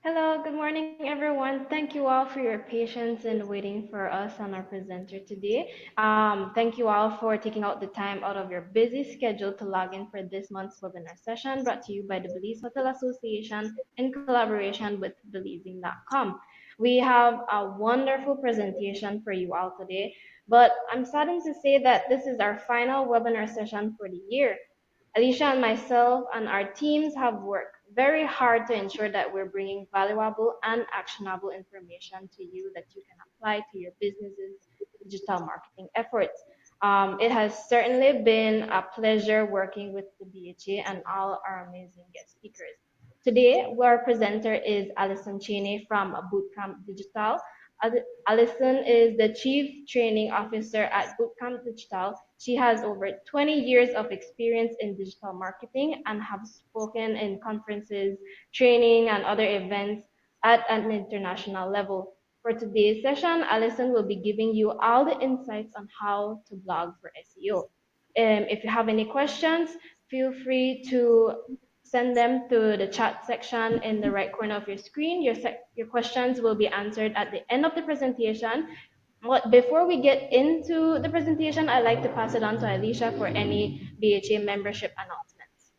Hello, good morning, everyone. Thank you all for your patience and waiting for us and our presenter today. Thank you all for taking out the time out of your busy schedule to log in for this month's webinar session brought to you by the Belize Hotel Association in collaboration with Believing.com. We have a wonderful presentation for you all today, but I'm saddened to say that this is our final webinar session for the year. Alicia and myself and our teams have worked very hard to ensure that we're bringing valuable and actionable information to you that you can apply to your business's digital marketing efforts. It has certainly been a pleasure working with the BHA and all our amazing guest speakers. Today, our presenter is Alison Cheney from Bootcamp Digital. Alison is the Chief Training Officer at Bootcamp Digital. She has over 20 years of experience in digital marketing and have spoken in conferences, training, and other events at an international level. For today's session, Alison will be giving you all the insights on how to blog for SEO. If you have any questions, feel free to send them to the chat section in the right corner of your screen. Your questions will be answered at the end of the presentation. Before we get into the presentation, I'd like to pass it on to Alicia for any BHA membership announcements.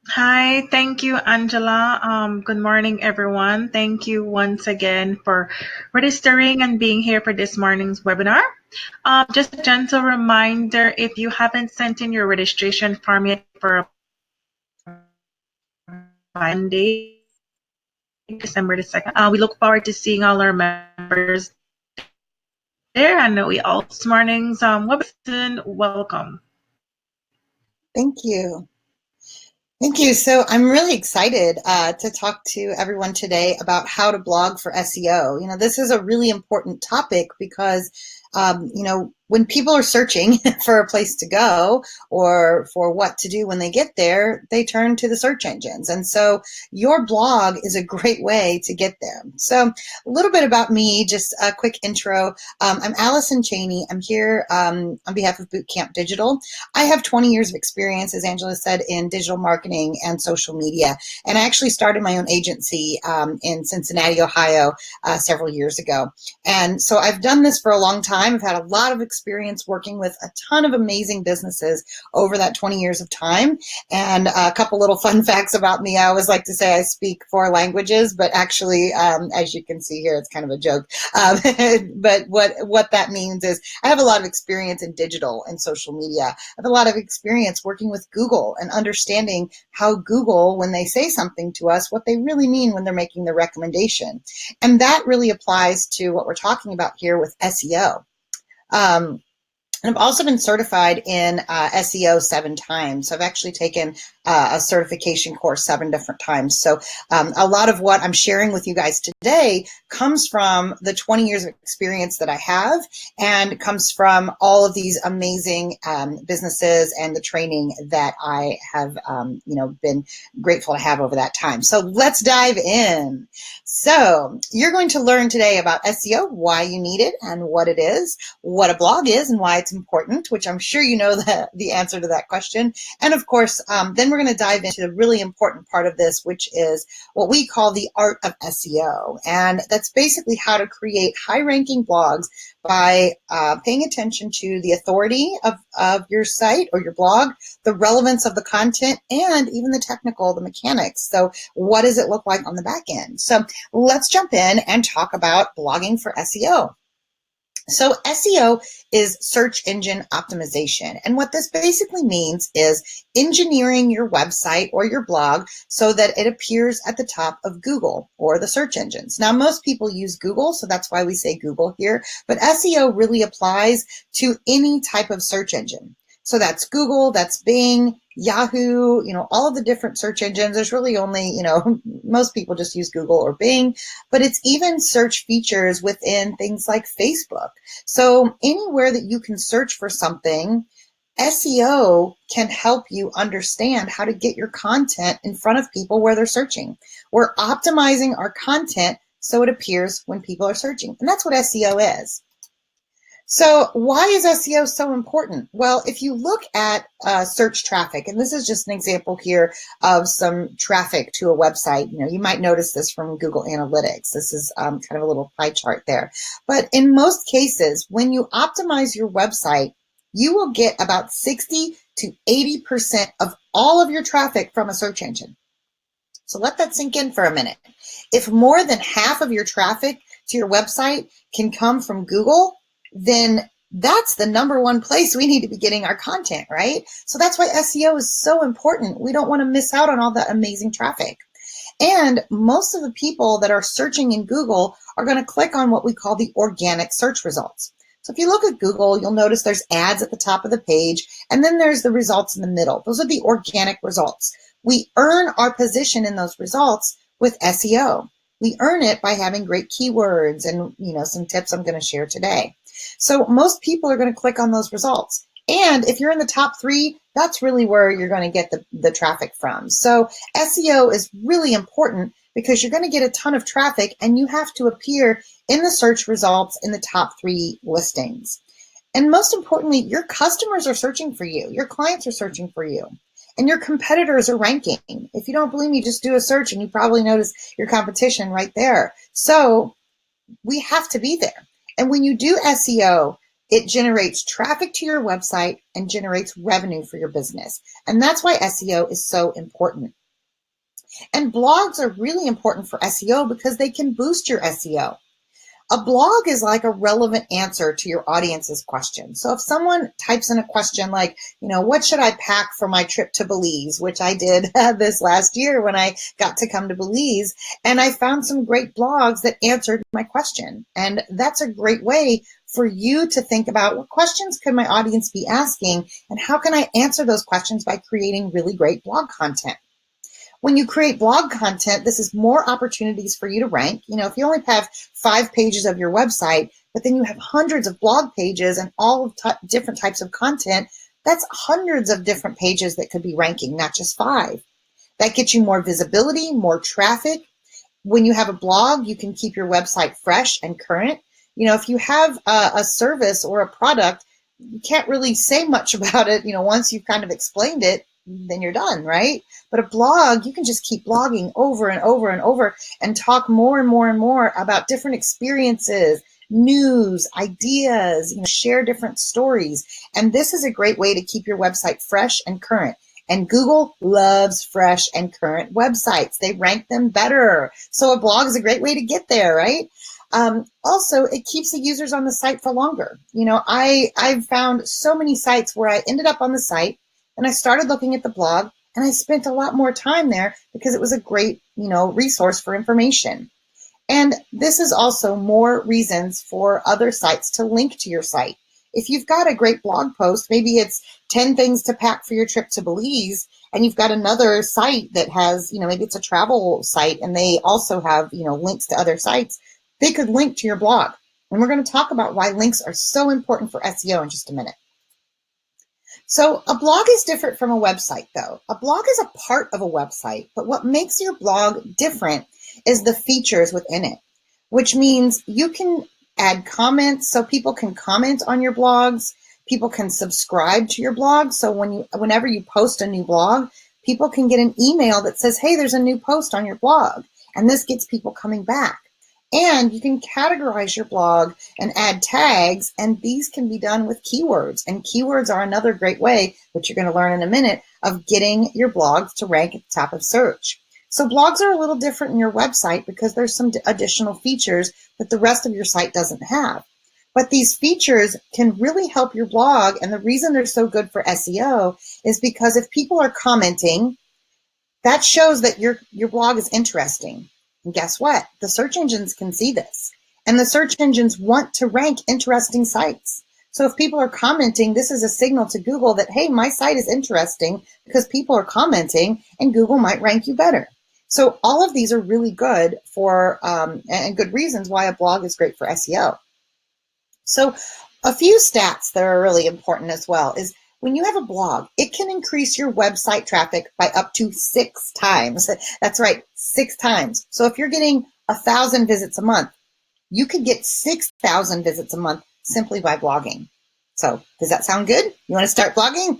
Hi, thank you, Angela. Good morning, everyone. Thank you once again for registering and being here for this morning's webinar. Just a gentle reminder, if you haven't sent in your registration form yet for Monday, December the 2nd, we look forward to seeing all our members there. And we all this morning's webinar. Welcome. Thank you. Thank you. So I'm really excited to talk to everyone today about how to blog for SEO. You know, this is a really important topic because, when people are searching for a place to go or for what to do when they get there, they turn to the search engines. And so your blog is a great way to get there. So a little bit about me, just a quick intro. I'm Alison Cheney. I'm here on behalf of Bootcamp Digital. I have 20 years of experience, as Angela said, in digital marketing and social media. And I actually started my own agency in Cincinnati, Ohio, several years ago. And so I've done this for a long time. I've had a lot of experience working with a ton of amazing businesses over that 20 years of time. And a couple little fun facts about me. I always like to say I speak 4 languages, but actually, as you can see here, it's kind of a joke. But what that means is I have a lot of experience in digital and social media. I have a lot of experience working with Google and understanding how Google, when they say something to us, what they really mean when they're making the recommendation. And that really applies to what we're talking about here with SEO. And I've also been certified in SEO 7 times. So I've actually taken a certification course 7 different times. So a lot of what I'm sharing with you guys today comes from the 20 years of experience that I have and comes from all of these amazing businesses and the training that I have been grateful to have over that time. So let's dive in. So you're going to learn today about SEO, why you need it and what it is, what a blog is and why it's important, which I'm sure you know the answer to that question. And of course, then we're going to dive into the really important part of this, which is what we call the art of SEO. And that's basically how to create high-ranking blogs by paying attention to the authority of your site or your blog, the relevance of the content, and even the mechanics. So what does it look like on the back end? So let's jump in and talk about blogging for SEO. So SEO is search engine optimization. And what this basically means is engineering your website or your blog so that it appears at the top of Google or the search engines. Now, most people use Google, so that's why we say Google here, but SEO really applies to any type of search engine. So that's Google, that's Bing, Yahoo, all of the different search engines. There's really only, most people just use Google or Bing, but it's even search features within things like Facebook. So anywhere that you can search for something, SEO can help you understand how to get your content in front of people where they're searching. We're optimizing our content so it appears when people are searching. And that's what SEO is. So why is SEO so important? Well, if you look at search traffic, and this is just an example here of some traffic to a website, you might notice this from Google Analytics. This is kind of a little pie chart there. But in most cases, when you optimize your website, you will get about 60 to 80% of all of your traffic from a search engine. So let that sink in for a minute. If more than half of your traffic to your website can come from Google, then that's the number one place we need to be getting our content, right? So that's why SEO is so important. We don't want to miss out on all that amazing traffic. And most of the people that are searching in Google are going to click on what we call the organic search results. So if you look at Google, you'll notice there's ads at the top of the page, and then there's the results in the middle. Those are the organic results. We earn our position in those results with SEO. We earn it by having great keywords and some tips I'm going to share today. So most people are going to click on those results. And if you're in the top 3, that's really where you're going to get the traffic from. So SEO is really important because you're going to get a ton of traffic and you have to appear in the search results in the top 3 listings. And most importantly, your customers are searching for you. Your clients are searching for you. And your competitors are ranking. If you don't believe me, just do a search and you probably notice your competition right there. So we have to be there. And when you do SEO, it generates traffic to your website and generates revenue for your business. And that's why SEO is so important. And blogs are really important for SEO because they can boost your SEO. A blog is like a relevant answer to your audience's question. So if someone types in a question like, what should I pack for my trip to Belize, which I did this last year when I got to come to Belize, and I found some great blogs that answered my question. And that's a great way for you to think about what questions could my audience be asking and how can I answer those questions by creating really great blog content. When you create blog content, this is more opportunities for you to rank. If you only have 5 pages of your website, but then you have hundreds of blog pages and all of different types of content, that's hundreds of different pages that could be ranking, not just 5. That gets you more visibility, more traffic. When you have a blog, you can keep your website fresh and current. If you have a service or a product, you can't really say much about it. Once you've kind of explained it, then you're done, right? But a blog, you can just keep blogging over and over and over and talk more and more and more about different experiences, news, ideas, share different stories. And this is a great way to keep your website fresh and current. And Google loves fresh and current websites. They rank them better. So a blog is a great way to get there, right? Also, it keeps the users on the site for longer. I've found so many sites where I ended up on the site and I started looking at the blog and I spent a lot more time there because it was a great, resource for information. And this is also more reasons for other sites to link to your site. If you've got a great blog post, maybe it's 10 things to pack for your trip to Belize, and you've got another site that has, maybe it's a travel site and they also have, links to other sites, they could link to your blog. And we're going to talk about why links are so important for SEO in just a minute. So a blog is different from a website, though. A blog is a part of a website, but what makes your blog different is the features within it, which means you can add comments so people can comment on your blogs. People can subscribe to your blog. So whenever you post a new blog, people can get an email that says, hey, there's a new post on your blog. And this gets people coming back. And you can categorize your blog and add tags, and these can be done with keywords. And keywords are another great way, which you're going to learn in a minute, of getting your blogs to rank at the top of search. So blogs are a little different in your website because there's some additional features that the rest of your site doesn't have. But these features can really help your blog, and the reason they're so good for SEO is because if people are commenting, that shows that your blog is interesting. And guess what? The search engines can see this. And the search engines want to rank interesting sites. So if people are commenting, this is a signal to Google that, hey, my site is interesting because people are commenting and Google might rank you better. So all of these are really good for, and good reasons why a blog is great for SEO. So a few stats that are really important as well is when you have a blog, it can increase your website traffic by up to 6 times. That's right, 6 times. So if you're getting 1,000 visits a month, you could get 6,000 visits a month simply by blogging. So does that sound good? You want to start blogging?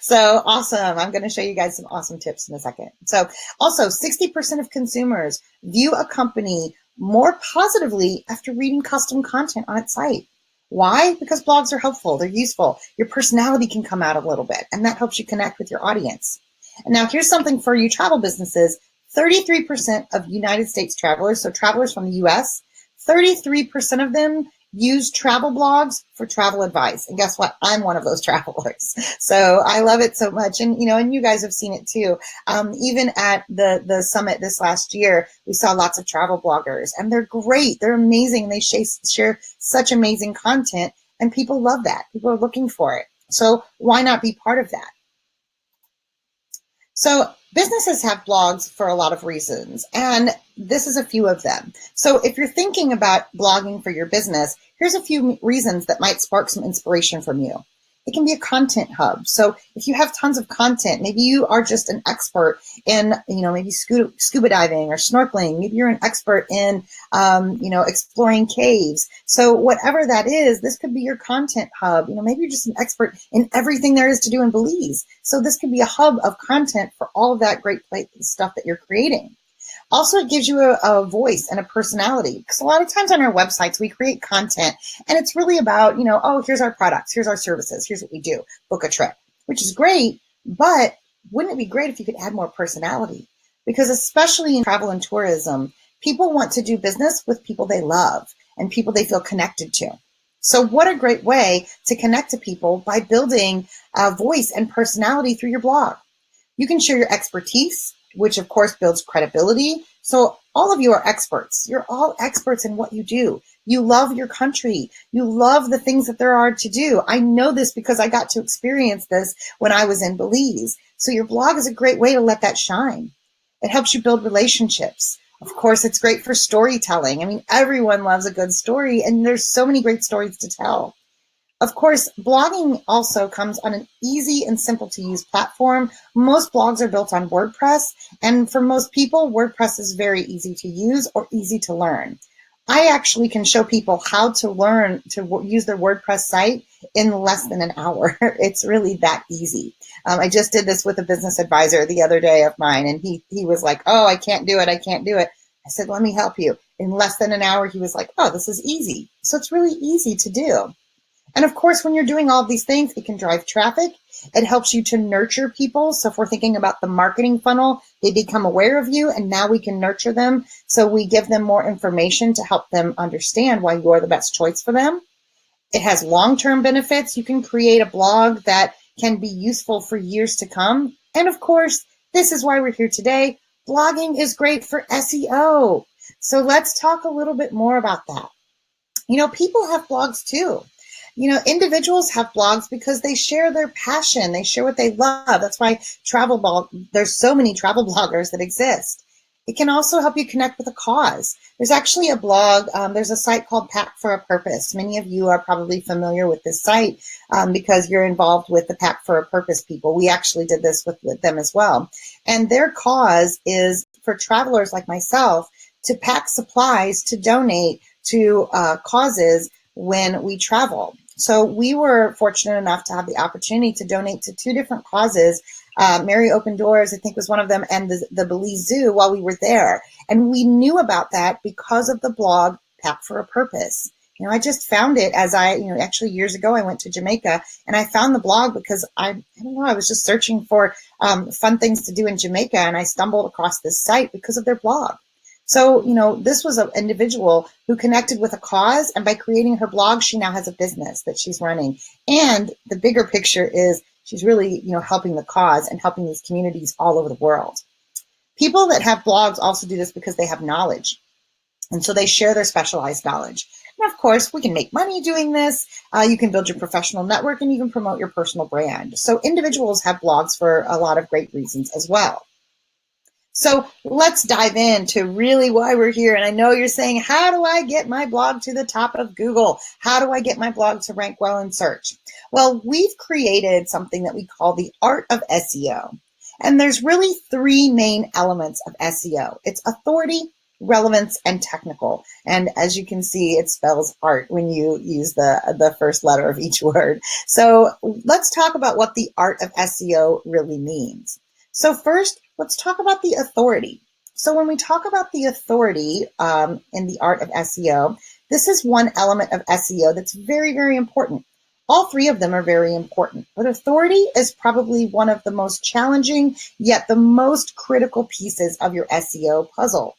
So awesome. I'm going to show you guys some awesome tips in a second. So also 60% of consumers view a company more positively after reading custom content on its site. Why? Because blogs are helpful. They're useful. Your personality can come out a little bit, and that helps you connect with your audience. And now here's something for you travel businesses. 33% of United States travelers, so travelers from the US, 33% of them use travel blogs for travel advice. And guess what? I'm one of those travelers. So I love it so much. And, and you guys have seen it too. Even at the summit this last year, we saw lots of travel bloggers, and they're great. They're amazing. They share such amazing content, and people love that. People are looking for it. So why not be part of that? So businesses have blogs for a lot of reasons, and this is a few of them. So if you're thinking about blogging for your business, here's a few reasons that might spark some inspiration from you. It can be a content hub. So if you have tons of content, maybe you are just an expert in, maybe scuba diving or snorkeling. Maybe you're an expert in, exploring caves. So whatever that is, this could be your content hub. Maybe you're just an expert in everything there is to do in Belize. So this could be a hub of content for all of that great stuff that you're creating. Also, it gives you a voice and a personality, because a lot of times on our websites, we create content and it's really about, here's our products, here's our services, here's what we do, book a trip, which is great. But wouldn't it be great if you could add more personality? Because especially in travel and tourism, people want to do business with people they love and people they feel connected to. So what a great way to connect to people by building a voice and personality through your blog. You can share your expertise, which of course builds credibility. So all of you are experts. You're all experts in what you do. You love your country. You love the things that there are to do. I know this because I got to experience this when I was in Belize. So your blog is a great way to let that shine. It helps you build relationships. Of course, it's great for storytelling. I mean, everyone loves a good story, and there's so many great stories to tell. Of course, blogging also comes on an easy and simple to use platform. Most blogs are built on WordPress, and for most people, WordPress is very easy to use or easy to learn. I actually can show people how to learn to use their WordPress site in less than an hour. It's really that easy. I just did this with a business advisor the other day of mine, and he was like, oh, I can't do it. I said, let me help you. In less than an hour, he was like, oh, this is easy. So it's really easy to do. And of course, when you're doing all of these things, it can drive traffic. It helps you to nurture people. So if we're thinking about the marketing funnel, they become aware of you, and now we can nurture them. So we give them more information to help them understand why you're the best choice for them. It has long-term benefits. You can create a blog that can be useful for years to come. And of course, this is why we're here today. Blogging is great for SEO. So let's talk a little bit more about that. People have blogs too. Individuals have blogs because they share their passion. They share what they love. That's why there's so many travel bloggers that exist. It can also help you connect with a cause. There's actually a blog. There's a site called Pack for a Purpose. Many of you are probably familiar with this site because you're involved with the Pack for a Purpose people. We actually did this with them as well. And their cause is for travelers like myself to pack supplies to donate to causes when we travel. So we were fortunate enough to have the opportunity to donate to 2 different causes. Mary Open Doors, I think, was one of them, and the Belize Zoo while we were there. And we knew about that because of the blog Pack for a Purpose. I just found it as actually years ago, I went to Jamaica and I found the blog because I was just searching for fun things to do in Jamaica, and I stumbled across this site because of their blog. So, this was an individual who connected with a cause, and by creating her blog, she now has a business that she's running. And the bigger picture is she's really, helping the cause and helping these communities all over the world. People that have blogs also do this because they have knowledge. And so they share their specialized knowledge. And of course, we can make money doing this. You can build your professional network, and you can promote your personal brand. So individuals have blogs for a lot of great reasons as well. So let's dive into really why we're here. And I know you're saying, how do I get my blog to the top of Google? How do I get my blog to rank well in search? Well, we've created something that we call the art of SEO. And there's really 3 main elements of SEO. It's authority, relevance, and technical. And as you can see, it spells art when you use the first letter of each word. So let's talk about what the art of SEO really means. So first, let's talk about the authority. So when we talk about the authority in the art of SEO, this is one element of SEO that's very, very important. All three of them are very important, but authority is probably one of the most challenging, yet the most critical pieces of your SEO puzzle.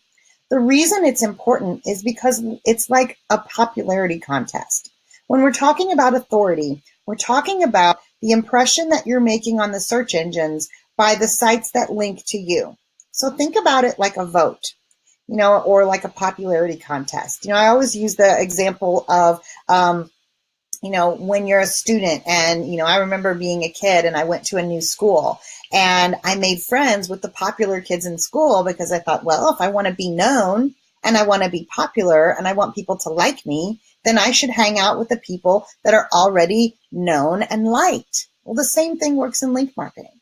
The reason it's important is because it's like a popularity contest. When we're talking about authority, we're talking about the impression that you're making on the search engines by the sites that link to you. So think about it like a vote, or like a popularity contest. I always use the example of, when you're a student and, I remember being a kid and I went to a new school and I made friends with the popular kids in school because I thought, well, if I want to be known and I want to be popular and I want people to like me, then I should hang out with the people that are already known and liked. Well, the same thing works in link marketing.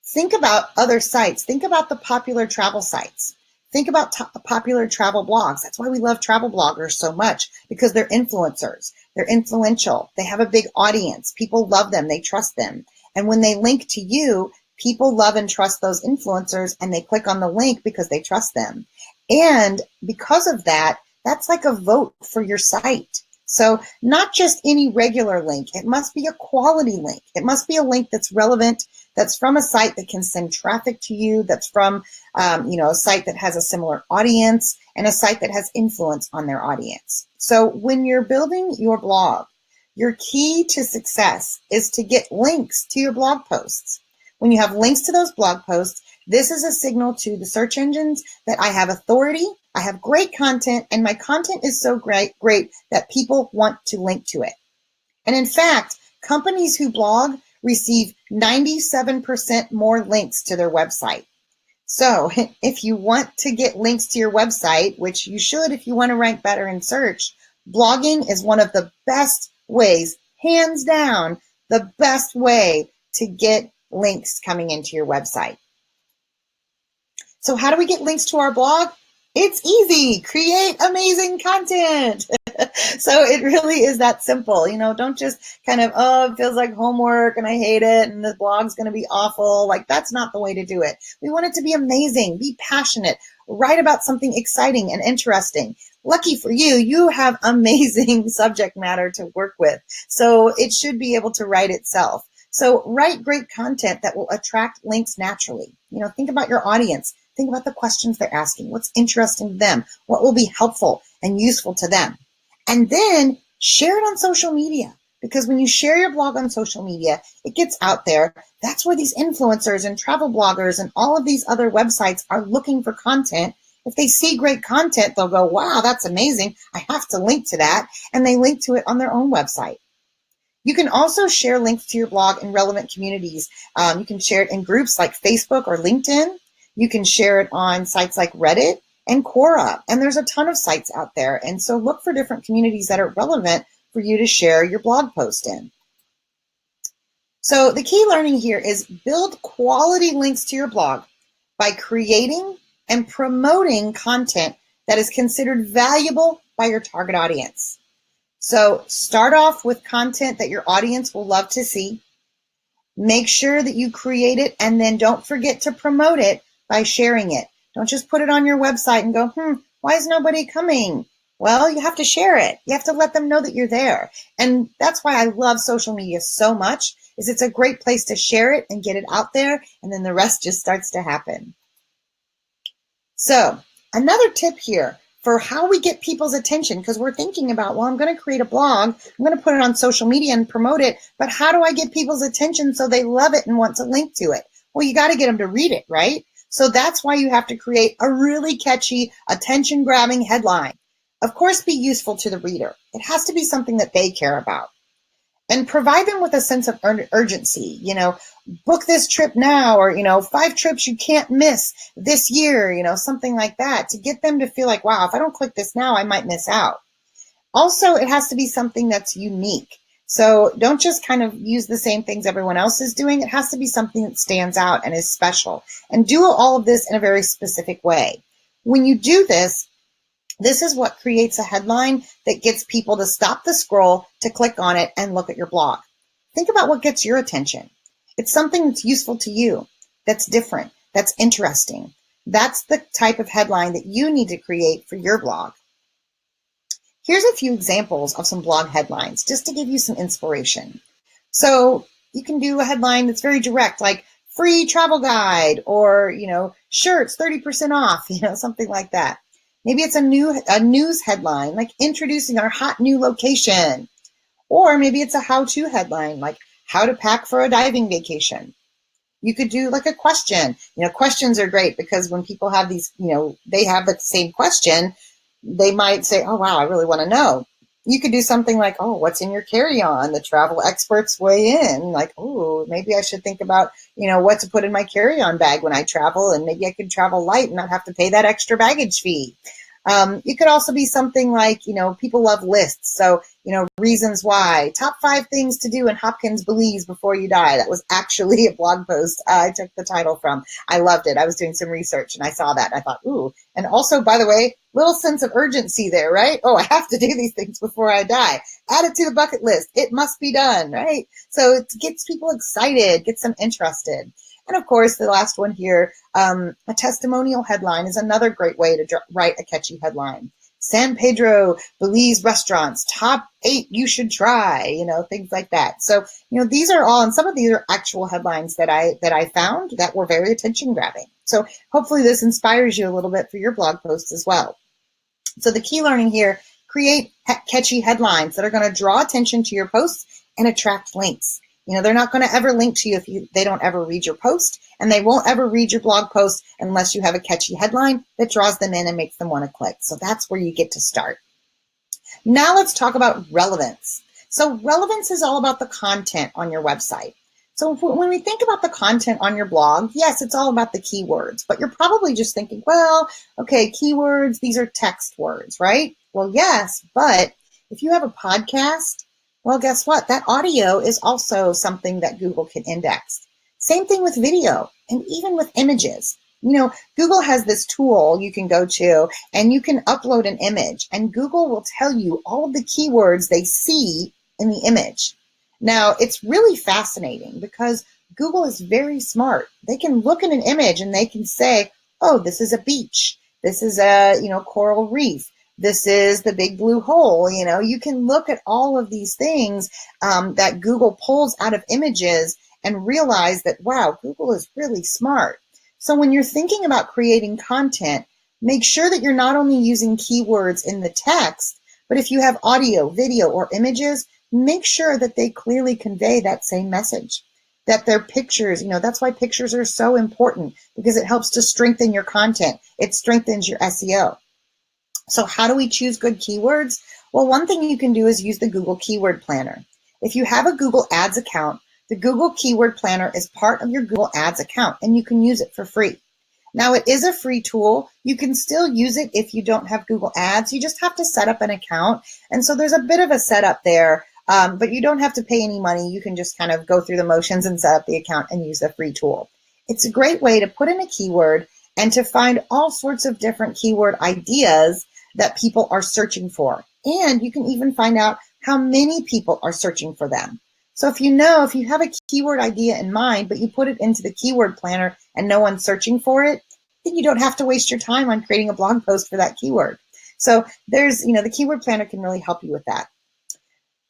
Think about other sites. Think about the popular travel sites. Think about popular travel blogs. That's why we love travel bloggers so much, because they're influencers. They're influential. They have a big audience. People love them. They trust them. And when they link to you, people love and trust those influencers, and they click on the link because they trust them. And because of that, that's like a vote for your site. So not just any regular link. It must be a quality link. It must be a link that's relevant, that's from a site that can send traffic to you, that's from a site that has a similar audience, and a site that has influence on their audience. So when you're building your blog, your key to success is to get links to your blog posts. When you have links to those blog posts, this is a signal to the search engines that I have authority, I have great content, and my content is so great that people want to link to it. And in fact, companies who blog receive 97% more links to their website. So if you want to get links to your website, which you should if you want to rank better in search, blogging is one of the best ways, hands down, the best way to get links coming into your website. So how do we get links to our blog? It's easy. Create amazing content. So it really is that simple. Don't just kind of, it feels like homework and I hate it and the blog's going to be awful. Like, that's not the way to do it. We want it to be amazing, be passionate, write about something exciting and interesting. Lucky for you, you have amazing subject matter to work with. So it should be able to write itself. So write great content that will attract links naturally. Think about your audience. Think about the questions they're asking. What's interesting to them? What will be helpful and useful to them? And then share it on social media, because when you share your blog on social media, it gets out there. That's where these influencers and travel bloggers and all of these other websites are looking for content. If they see great content, they'll go, wow, that's amazing. I have to link to that. And they link to it on their own website. You can also share links to your blog in relevant communities. You can share it in groups like Facebook or LinkedIn. You can share it on sites like Reddit and Quora. And there's a ton of sites out there. And so look for different communities that are relevant for you to share your blog post in. So the key learning here is build quality links to your blog by creating and promoting content that is considered valuable by your target audience. So start off with content that your audience will love to see. Make sure that you create it, and then don't forget to promote it by sharing it. Don't just put it on your website and go, why is nobody coming? Well, you have to share it. You have to let them know that you're there. And that's why I love social media so much, is it's a great place to share it and get it out there, and then the rest just starts to happen. So another tip here for how we get people's attention, because we're thinking about, well, I'm going to create a blog, I'm going to put it on social media and promote it, but how do I get people's attention so they love it and want to link to it? Well, you got to get them to read it, right? So that's why you have to create a really catchy, attention-grabbing headline. Of course, be useful to the reader. It has to be something that they care about. And provide them with a sense of urgency. Book this trip now, or 5 trips you can't miss this year, something like that, to get them to feel like, wow, if I don't click this now, I might miss out. Also, it has to be something that's unique. So don't just kind of use the same things everyone else is doing. It has to be something that stands out and is special. And do all of this in a very specific way. When you do this, This is what creates a headline that gets people to stop the scroll, to click on it, and look at your blog. Think about what gets your attention. It's something that's useful to you, that's different, that's interesting. That's the type of headline that you need to create for your blog. Here's a few examples of some blog headlines, just to give you some inspiration. So you can do a headline that's very direct, like free travel guide, or, shirts 30% off, something like that. Maybe it's a news headline, like introducing our hot new location. Or maybe it's a how-to headline, like how to pack for a diving vacation. You could do like a question. Questions are great because when people have these, they have the same question, they might say, oh, wow, I really want to know. You could do something like, oh, what's in your carry-on? The travel experts weigh in. Like, oh, maybe I should think about, what to put in my carry-on bag when I travel, and maybe I could travel light and not have to pay that extra baggage fee. It could also be something like, people love lists. So, reasons why. Top 5 things to do in Hopkins, Belize before you die. That was actually a blog post I took the title from. I loved it. I was doing some research and I saw that. And I thought, ooh. And also, by the way, little sense of urgency there, right? Oh, I have to do these things before I die. Add it to the bucket list. It must be done, right? So it gets people excited, gets them interested. And of course, the last one here, a testimonial headline is another great way to write a catchy headline. San Pedro, Belize restaurants, top 8 you should try, things like that. So, these are all, and some of these are actual headlines that I found that were very attention grabbing. So hopefully this inspires you a little bit for your blog posts as well. So the key learning here, create catchy headlines that are going to draw attention to your posts and attract links. They're not going to ever link to you if they don't ever read your post, and they won't ever read your blog post unless you have a catchy headline that draws them in and makes them want to click. So that's where you get to start. Now let's talk about relevance. So relevance is all about the content on your website. So when we think about the content on your blog, yes, it's all about the keywords, but you're probably just thinking, well, okay, keywords, these are text words, right? Well, yes, but if you have a podcast, well, guess what? That audio is also something that Google can index. Same thing with video and even with images. Google has this tool you can go to and you can upload an image and Google will tell you all of the keywords they see in the image. Now, it's really fascinating because Google is very smart. They can look at an image and they can say, oh, this is a beach. This is a, coral reef. This is the big blue hole. You can look at all of these things that Google pulls out of images and realize that, wow, Google is really smart. So when you're thinking about creating content, make sure that you're not only using keywords in the text, but if you have audio, video, or images, make sure that they clearly convey that same message, that they're pictures. That's why pictures are so important, because it helps to strengthen your content. It strengthens your SEO. So how do we choose good keywords? Well, one thing you can do is use the Google Keyword Planner. If you have a Google Ads account, the Google Keyword Planner is part of your Google Ads account, and you can use it for free. Now, it is a free tool. You can still use it if you don't have Google Ads. You just have to set up an account. And so there's a bit of a setup there, but you don't have to pay any money. You can just kind of go through the motions and set up the account and use the free tool. It's a great way to put in a keyword and to find all sorts of different keyword ideas that people are searching for. And you can even find out how many people are searching for them. So if you have a keyword idea in mind, but you put it into the keyword planner and no one's searching for it, then you don't have to waste your time on creating a blog post for that keyword. So there's, the keyword planner can really help you with that.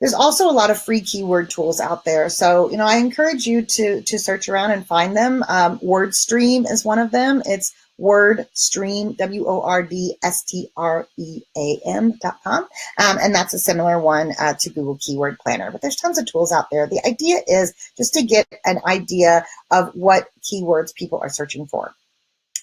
There's also a lot of free keyword tools out there. So, I encourage you to search around and find them. WordStream is one of them. It's WordStream, WordStream.com. And that's a similar one to Google Keyword Planner. But there's tons of tools out there. The idea is just to get an idea of what keywords people are searching for.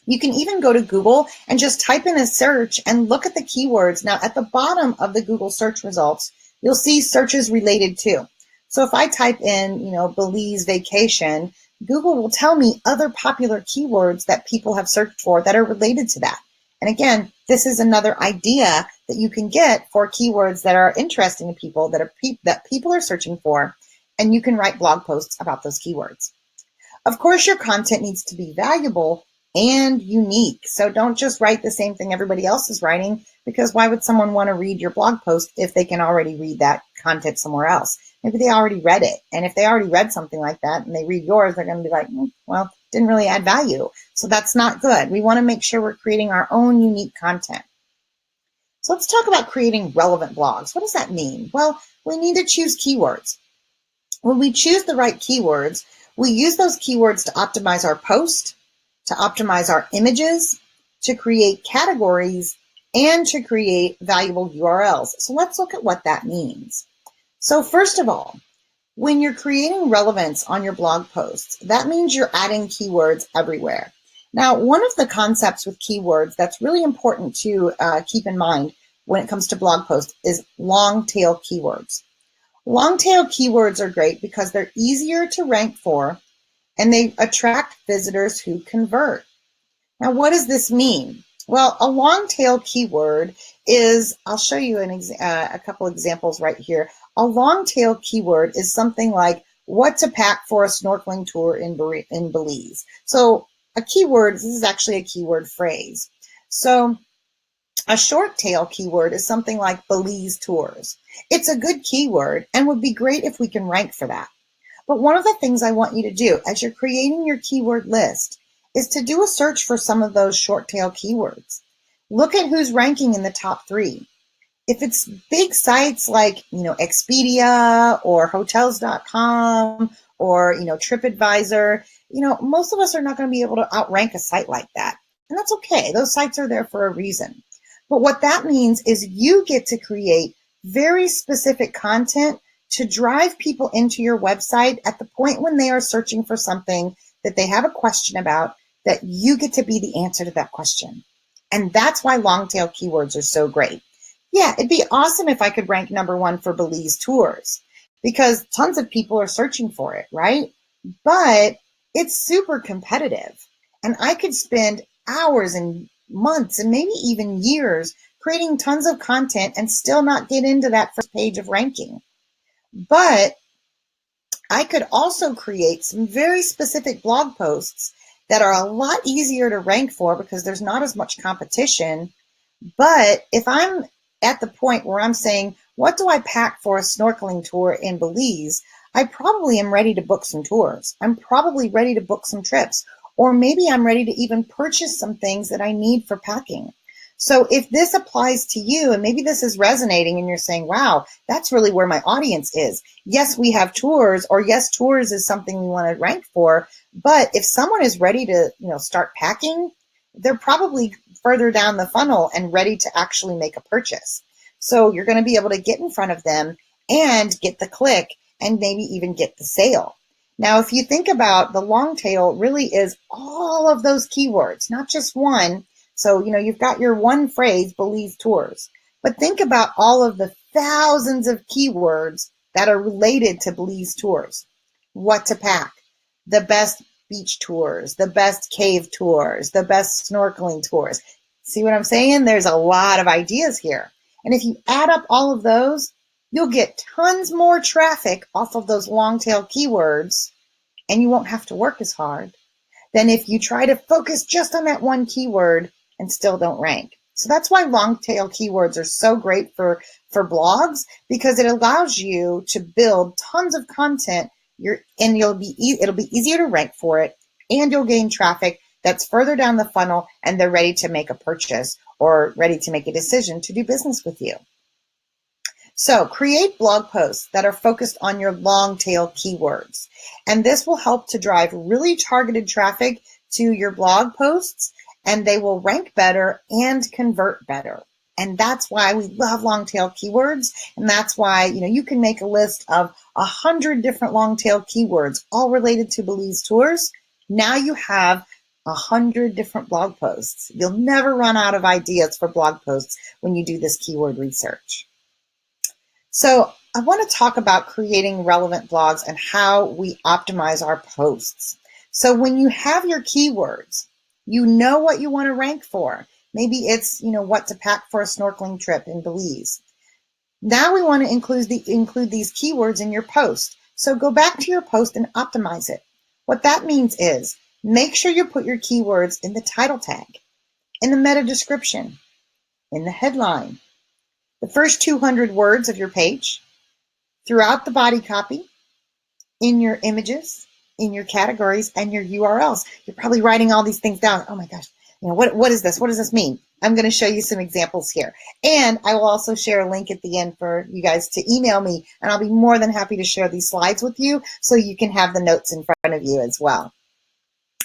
You can even go to Google and just type in a search and look at the keywords. Now, at the bottom of the Google search results, you'll see searches related to. So if I type in, Belize vacation, Google will tell me other popular keywords that people have searched for that are related to that. And again, this is another idea that you can get for keywords that are interesting to people, that people are searching for, and you can write blog posts about those keywords. Of course, your content needs to be valuable, and unique. So don't just write the same thing everybody else is writing, because why would someone want to read your blog post if they can already read that content somewhere else? Maybe they already read it. And if they already read something like that and they read yours, they're going to be like, well, didn't really add value. So that's not good. We want to make sure we're creating our own unique content. So let's talk about creating relevant blogs. What does that mean? Well, we need to choose keywords. When we choose the right keywords, we use those keywords to optimize our post, to optimize our images, to create categories, and to create valuable URLs. So let's look at what that means. So first of all, when you're creating relevance on your blog posts, that means you're adding keywords everywhere. Now, one of the concepts with keywords that's really important to keep in mind when it comes to blog posts is long tail keywords. Long tail keywords are great because they're easier to rank for and they attract visitors who convert. Now, what does this mean? Well, a long tail keyword is, I'll show you a couple examples right here. A long tail keyword is something like what to pack for a snorkeling tour in Belize. So a keyword, this is actually a keyword phrase. So a short tail keyword is something like Belize tours. It's a good keyword and would be great if we can rank for that. But one of the things I want you to do as you're creating your keyword list is to do a search for some of those short tail keywords. Look at who's ranking in the top 3. If it's big sites like, Expedia or hotels.com or, TripAdvisor, most of us are not going to be able to outrank a site like that. And that's okay. Those sites are there for a reason. But what that means is you get to create very specific content to drive people into your website at the point when they are searching for something that they have a question about, that you get to be the answer to that question. And that's why long tail keywords are so great. Yeah, it'd be awesome if I could rank number 1 for Belize tours because tons of people are searching for it, right? But it's super competitive. And I could spend hours and months and maybe even years creating tons of content and still not get into that first page of ranking. But I could also create some very specific blog posts that are a lot easier to rank for because there's not as much competition. But if I'm at the point where I'm saying, what do I pack for a snorkeling tour in Belize? I probably am ready to book some tours. I'm probably ready to book some trips. Or maybe I'm ready to even purchase some things that I need for packing. So if this applies to you and maybe this is resonating and you're saying, wow, that's really where my audience is. Yes, we have tours, or yes, tours is something we want to rank for. But if someone is ready to, start packing, they're probably further down the funnel and ready to actually make a purchase. So you're going to be able to get in front of them and get the click and maybe even get the sale. Now, if you think about the long tail, really is all of those keywords, not just one. So, you've got your one phrase, Belize tours, but think about all of the thousands of keywords that are related to Belize tours. What to pack, the best beach tours, the best cave tours, the best snorkeling tours. See what I'm saying? There's a lot of ideas here. And if you add up all of those, you'll get tons more traffic off of those long tail keywords, and you won't have to work as hard than if you try to focus just on that one keyword and still don't rank. So that's why long tail keywords are so great for blogs, because it allows you to build tons of content. It'll be easier to rank for it, and you'll gain traffic that's further down the funnel and they're ready to make a purchase or ready to make a decision to do business with you. So create blog posts that are focused on your long tail keywords. And this will help to drive really targeted traffic to your blog posts, and they will rank better and convert better. And that's why we love long tail keywords. And that's why, you can make a list of 100 different long tail keywords, all related to Belize tours. Now you have 100 different blog posts. You'll never run out of ideas for blog posts when you do this keyword research. So I want to talk about creating relevant blogs and how we optimize our posts. So when you have your keywords, you know what you want to rank for. Maybe it's, what to pack for a snorkeling trip in Belize. Now we want to include these keywords in your post. So go back to your post and optimize it. What that means is Make sure you put your keywords in the title tag, in the meta description, in the headline, the first 200 words of your page, throughout the body copy, in your images, in your categories, and your URLs. You're probably writing all these things down. Oh my gosh, what is this? What does this mean? I'm going to show you some examples here. And I will also share a link at the end for you guys to email me, and I'll be more than happy to share these slides with you so you can have the notes in front of you as well.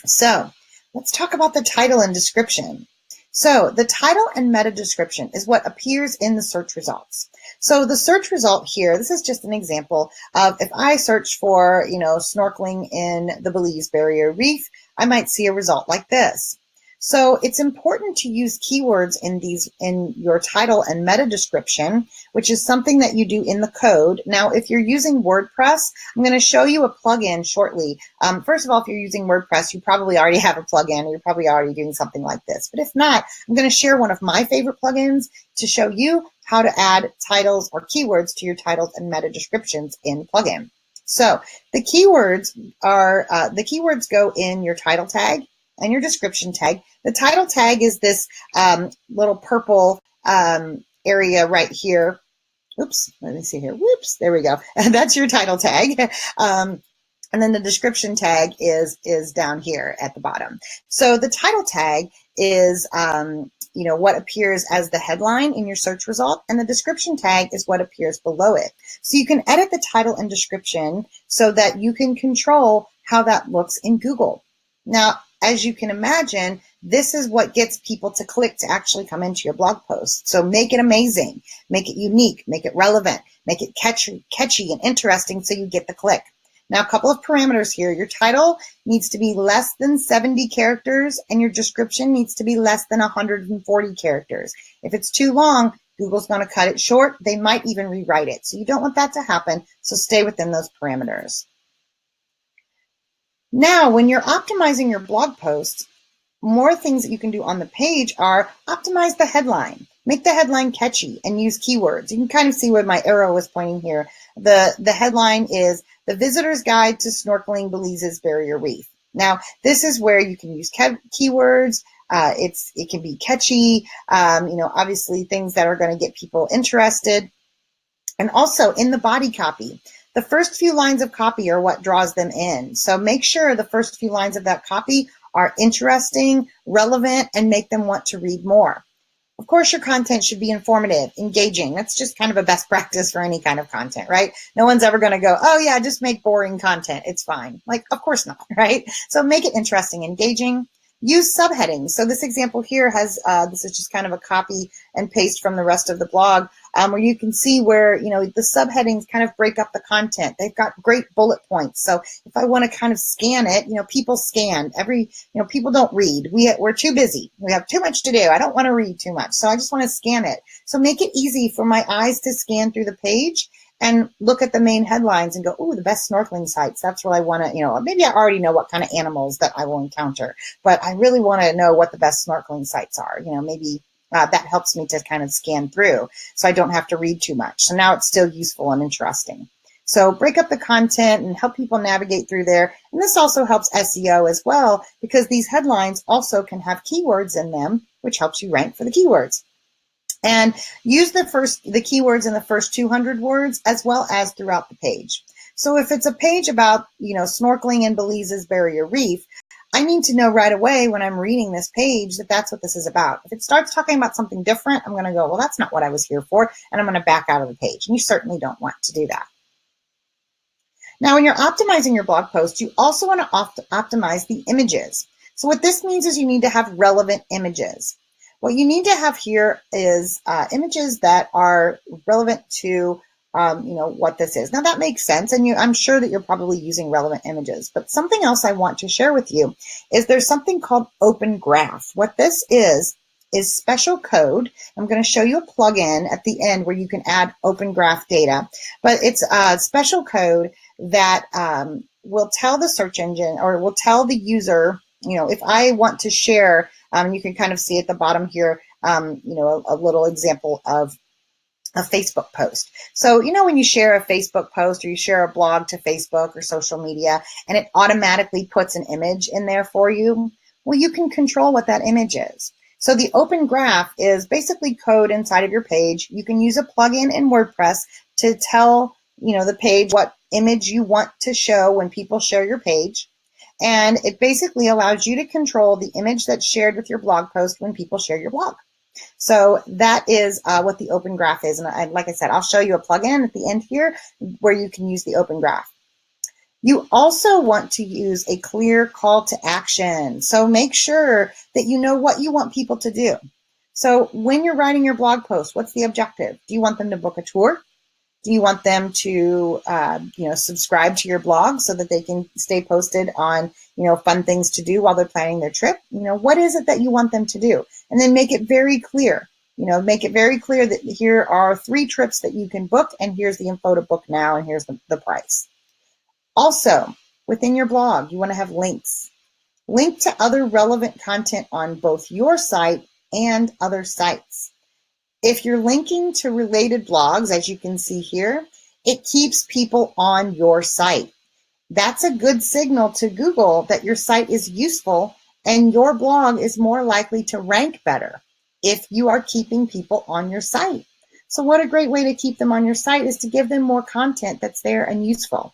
So let's talk about the title and description. So the title and meta description is what appears in the search results. So the search result here, this is just an example of if I search for, snorkeling in the Belize Barrier Reef, I might see a result like this. So it's important to use keywords in your title and meta description, which is something that you do in the code. Now, if you're using WordPress, I'm going to show you a plugin shortly. First of all, if you're using WordPress, you probably already have a plugin, or you're probably already doing something like this. But if not, I'm going to share one of my favorite plugins to show you how to add titles or keywords to your titles and meta descriptions in the plugin. So the keywords go in your title tag and your description tag. The title tag is this little purple area right here. Oops, let me see here. Whoops, there we go. That's your title tag. And then the description tag is down here at the bottom. So the title tag is what appears as the headline in your search result, and the description tag is what appears below it. So you can edit the title and description so that you can control how that looks in Google. Now, as you can imagine, this is what gets people to click to actually come into your blog post. So make it amazing, make it unique, make it relevant, make it catchy and interesting so you get the click. Now, a couple of parameters here. Your title needs to be less than 70 characters, and your description needs to be less than 140 characters. If it's too long, Google's going to cut it short. They might even rewrite it. So you don't want that to happen, so stay within those parameters. Now, when you're optimizing your blog post, more things that you can do on the page are optimize the headline. Make the headline catchy and use keywords. You can kind of see where my arrow was pointing here. The headline is The Visitor's Guide to Snorkeling Belize's Barrier Reef. Now, this is where you can use keywords. It can be catchy, obviously things that are going to get people interested. And also in the body copy, the first few lines of copy are what draws them in. So make sure the first few lines of that copy are interesting, relevant, and make them want to read more. Of course, your content should be informative, engaging. That's just kind of a best practice for any kind of content, right? No one's ever going to go, oh yeah, just make boring content. It's fine. Like, of course not, right? So make it interesting, engaging. Use subheadings. So this example here has, this is just kind of a copy and paste from the rest of the blog, where you can see where, the subheadings kind of break up the content. They've got great bullet points. So if I want to kind of scan it, people scan people don't read. We're too busy. We have too much to do. I don't want to read too much. So I just want to scan it. So make it easy for my eyes to scan through the page and look at the main headlines and go, ooh, the best snorkeling sites. That's what I want to, maybe I already know what kind of animals that I will encounter, but I really want to know what the best snorkeling sites are. Maybe that helps me to kind of scan through so I don't have to read too much. So now it's still useful and interesting. So break up the content and help people navigate through there. And this also helps SEO as well, because these headlines also can have keywords in them, which helps you rank for the keywords. And use the keywords in the first 200 words as well as throughout the page. So if it's a page about, snorkeling in Belize's Barrier Reef, I need to know right away when I'm reading this page that that's what this is about. If it starts talking about something different, I'm going to go, well, that's not what I was here for, and I'm going to back out of the page. And you certainly don't want to do that. Now, when you're optimizing your blog post, you also want to optimize the images. So what this means is you need to have relevant images. What you need to have here is images that are relevant to what this is. Now that makes sense, and I'm sure that you're probably using relevant images, but something else I want to share with you is there's something called Open Graph. What this is special code. I'm going to show you a plugin at the end where you can add Open Graph data, but it's a special code that will tell the search engine, or will tell the user, if I want to share, you can kind of see at the bottom here, a little example of a Facebook post. So, when you share a Facebook post or you share a blog to Facebook or social media and it automatically puts an image in there for you, well, you can control what that image is. So the open graph is basically code inside of your page. You can use a plugin in WordPress to tell, the page what image you want to show when people share your page. And it basically allows you to control the image that's shared with your blog post when people share your blog. So that is what the open graph is. And like I said, I'll show you a plugin at the end here where you can use the open graph. You also want to use a clear call to action. So make sure that you know what you want people to do. So when you're writing your blog post, what's the objective? Do you want them to book a tour? Do you want them to, subscribe to your blog so that they can stay posted on, fun things to do while they're planning their trip? What is it that you want them to do? And then make it very clear. Make it very clear that here are 3 trips that you can book, and here's the info to book now, and here's the price. Also, within your blog, you want to have links. Link to other relevant content on both your site and other sites. If you're linking to related blogs, as you can see here, it keeps people on your site. That's a good signal to Google that your site is useful and your blog is more likely to rank better if you are keeping people on your site. So what a great way to keep them on your site is to give them more content that's there and useful.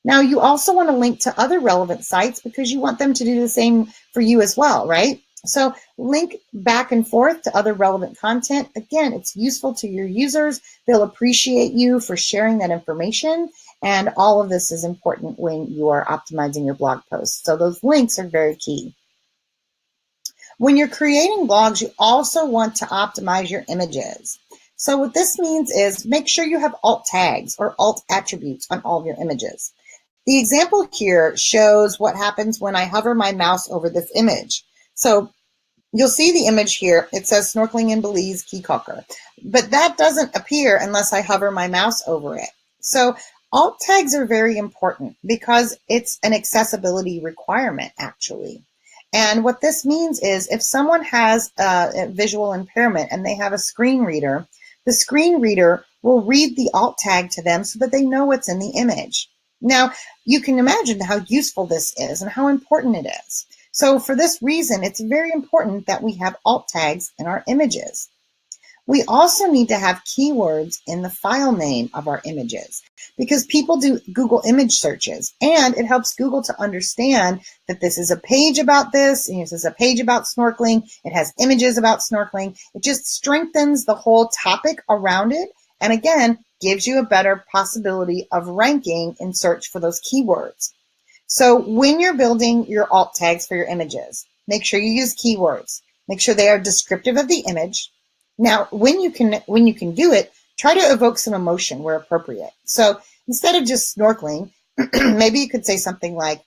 Now, you also want to link to other relevant sites because you want them to do the same for you as well, right? So link back and forth to other relevant content. Again, it's useful to your users. They'll appreciate you for sharing that information. And all of this is important when you are optimizing your blog posts. So those links are very key. When you're creating blogs, you also want to optimize your images. So what this means is make sure you have alt tags or alt attributes on all of your images. The example here shows what happens when I hover my mouse over this image. So you'll see the image here. It says snorkeling in Belize, Key Cocker, but that doesn't appear unless I hover my mouse over it. So alt tags are very important because it's an accessibility requirement, actually. And what this means is if someone has a visual impairment and they have a screen reader, the screen reader will read the alt tag to them so that they know what's in the image. Now, you can imagine how useful this is and how important it is. So for this reason, it's very important that we have alt tags in our images. We also need to have keywords in the file name of our images because people do Google image searches, and it helps Google to understand that this is a page about this, and this is a page about snorkeling. It has images about snorkeling. It just strengthens the whole topic around it, and again, gives you a better possibility of ranking in search for those keywords. So when you're building your alt tags for your images, make sure you use keywords. Make sure they are descriptive of the image. Now, when you can do it, try to evoke some emotion where appropriate. So instead of just snorkeling, maybe you could say something like,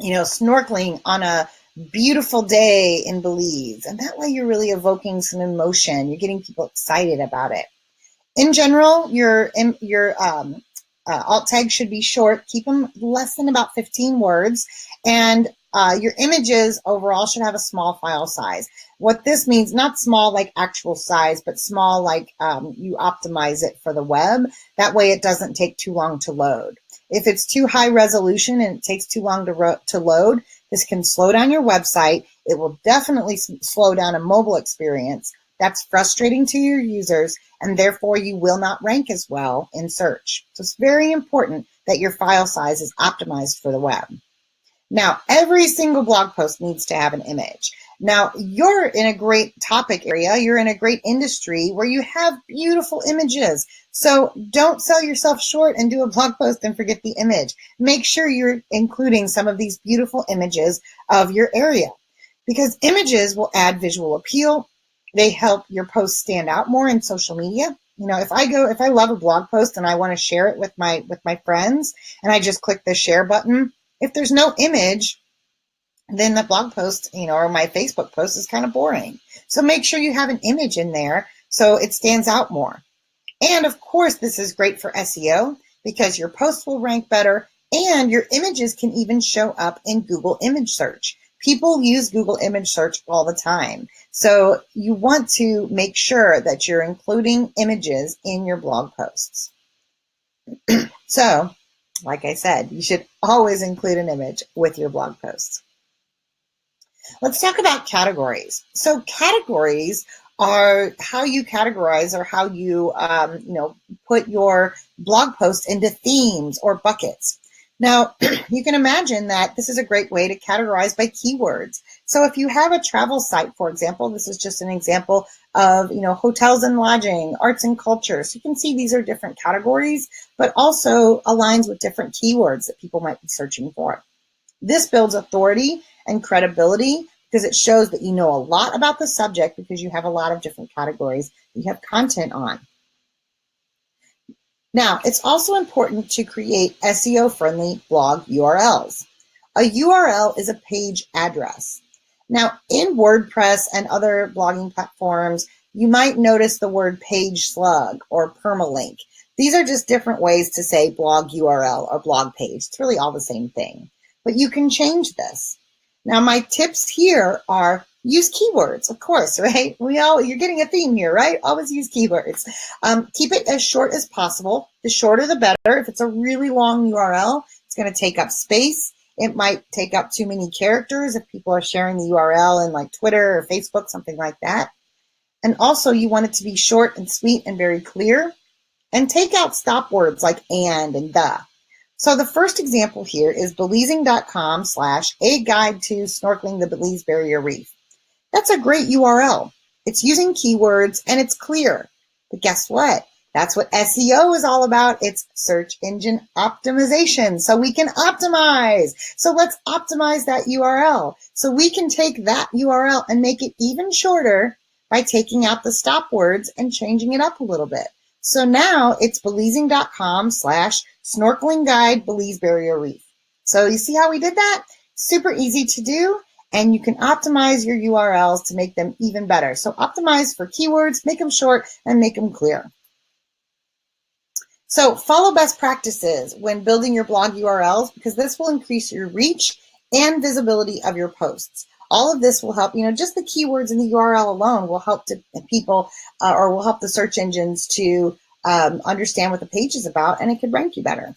snorkeling on a beautiful day in Belize. And that way you're really evoking some emotion. You're getting people excited about it. In general, your alt tags should be short. Keep them less than about 15 words. And your images overall should have a small file size. What this means, not small like actual size, but small like you optimize it for the web. That way it doesn't take too long to load. If it's too high resolution and it takes too long to load, this can slow down your website. It will definitely slow down a mobile experience. That's frustrating to your users, and therefore you will not rank as well in search. So it's very important that your file size is optimized for the web. Now, every single blog post needs to have an image. Now, you're in a great topic area. You're in a great industry where you have beautiful images. So don't sell yourself short and do a blog post and forget the image. Make sure you're including some of these beautiful images of your area because images will add visual appeal. They help your post stand out more in social media. If I love a blog post and I want to share it with my friends and I just click the share button, if there's no image, then the blog post, or my Facebook post is kind of boring. So make sure you have an image in there so it stands out more. And of course, this is great for SEO because your post will rank better and your images can even show up in Google image search. People use Google image search all the time. So you want to make sure that you're including images in your blog posts. So, like I said, you should always include an image with your blog posts. Let's talk about categories. So categories are how you categorize or how you, put your blog post into themes or buckets. Now, you can imagine that this is a great way to categorize by keywords. So if you have a travel site, for example, this is just an example of, hotels and lodging, arts and culture. So you can see these are different categories, but also aligns with different keywords that people might be searching for. This builds authority and credibility because it shows that you know a lot about the subject because you have a lot of different categories that you have content on. Now, it's also important to create SEO-friendly blog URLs. A URL is a page address. Now, in WordPress and other blogging platforms, you might notice the word page slug or permalink. These are just different ways to say blog URL or blog page. It's really all the same thing, but you can change this. Now, my tips here are use keywords, of course, right? You're getting a theme here, right? Always use keywords. Keep it as short as possible. The shorter, the better. If it's a really long URL, it's going to take up space. It might take up too many characters if people are sharing the URL in like Twitter or Facebook, something like that. And also you want it to be short and sweet and very clear. And take out stop words like and the. So the first example here is belizeing.com/a guide to snorkeling the Belize Barrier Reef. That's a great URL. It's using keywords and it's clear. But guess what? That's what SEO is all about. It's search engine optimization. So we can optimize. So let's optimize that URL. So we can take that URL and make it even shorter by taking out the stop words and changing it up a little bit. So now it's belizeing.com/snorkeling guide Belize Barrier Reef. So you see how we did that? Super easy to do. And you can optimize your URLs to make them even better. So optimize for keywords, make them short, and make them clear. So follow best practices when building your blog URLs because this will increase your reach and visibility of your posts. All of this will help, just the keywords in the URL alone will help to people or will help the search engines to understand what the page is about, and it could rank you better.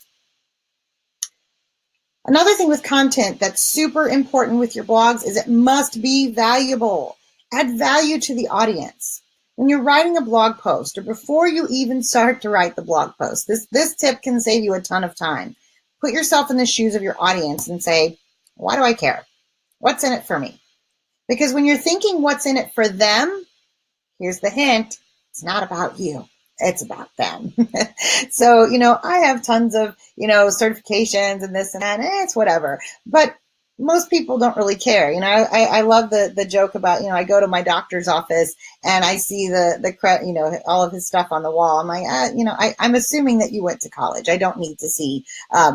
Another thing with content that's super important with your blogs is it must be valuable. Add value to the audience. When you're writing a blog post or before you even start to write the blog post, this tip can save you a ton of time. Put yourself in the shoes of your audience and say, why do I care? What's in it for me? Because when you're thinking what's in it for them, here's the hint, it's not about you. It's about them. So, I have tons of, certifications and this and that, and it's whatever. But most people don't really care. I love the joke about, I go to my doctor's office and I see all of his stuff on the wall. I'm like, I'm assuming that you went to college. I don't need to see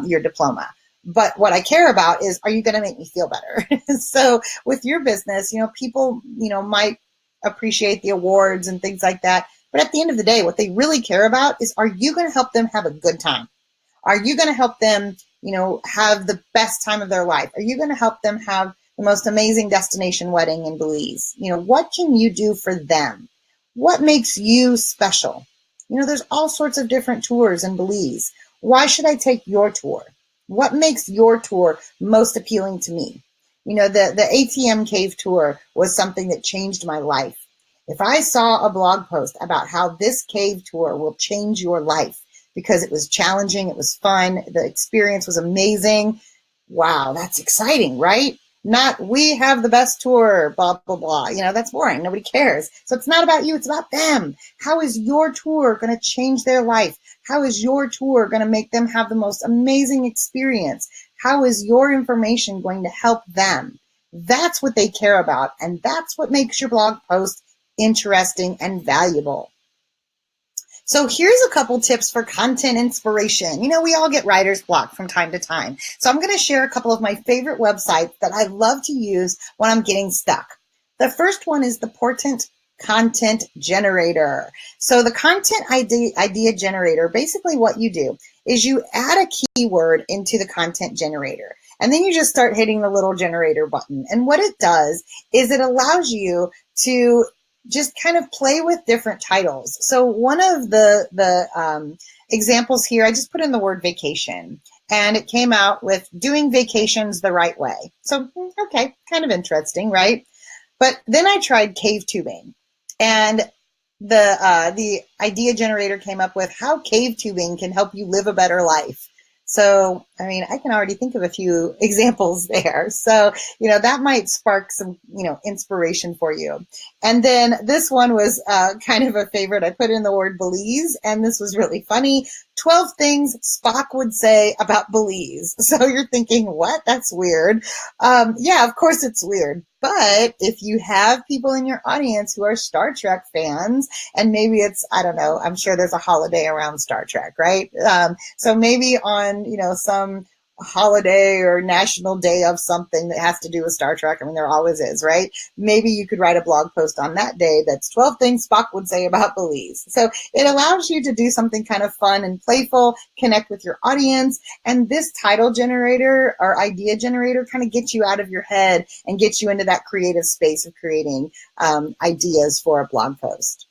your diploma. But what I care about is, are you going to make me feel better? So with your business, people, might appreciate the awards and things like that. But at the end of the day, what they really care about is, are you going to help them have a good time? Are you going to help them, have the best time of their life? Are you going to help them have the most amazing destination wedding in Belize? What can you do for them? What makes you special? There's all sorts of different tours in Belize. Why should I take your tour? What makes your tour most appealing to me? The ATM cave tour was something that changed my life. If I saw a blog post about how this cave tour will change your life because it was challenging, it was fun, the experience was amazing, wow, that's exciting, right? Not, we have the best tour, blah, blah, blah. That's boring. Nobody cares. So it's not about you. It's about them. How is your tour going to change their life? How is your tour going to make them have the most amazing experience? How is your information going to help them? That's what they care about. And that's what makes your blog post interesting and valuable. So here's a couple tips for content inspiration. We all get writer's block from time to time. So I'm going to share a couple of my favorite websites that I love to use when I'm getting stuck. The first one is the Portent Content Generator. So the content idea generator, basically what you do is you add a keyword into the content generator. And then you just start hitting the little generator button. And what it does is it allows you to just kind of play with different titles. So one of the examples here, I just put in the word vacation, and it came out with doing vacations the right way. So, okay, kind of interesting, right? But then I tried cave tubing, and the idea generator came up with how cave tubing can help you live a better life. So, I mean, I can already think of a few examples there. So, that might spark some, inspiration for you. And then this one was kind of a favorite. I put in the word Belize, and this was really funny. 12 things Spock would say about Belize. So you're thinking, what? That's weird. Yeah, of course it's weird. But if you have people in your audience who are Star Trek fans, and maybe it's, I don't know, I'm sure there's a holiday around Star Trek, right? So maybe on, some holiday or national day of something that has to do with Star Trek. I mean, there always is, right? Maybe you could write a blog post on that day that's 12 things Spock would say about Belize. So it allows you to do something kind of fun and playful, connect with your audience. And this title generator or idea generator kind of gets you out of your head and gets you into that creative space of creating ideas for a blog post.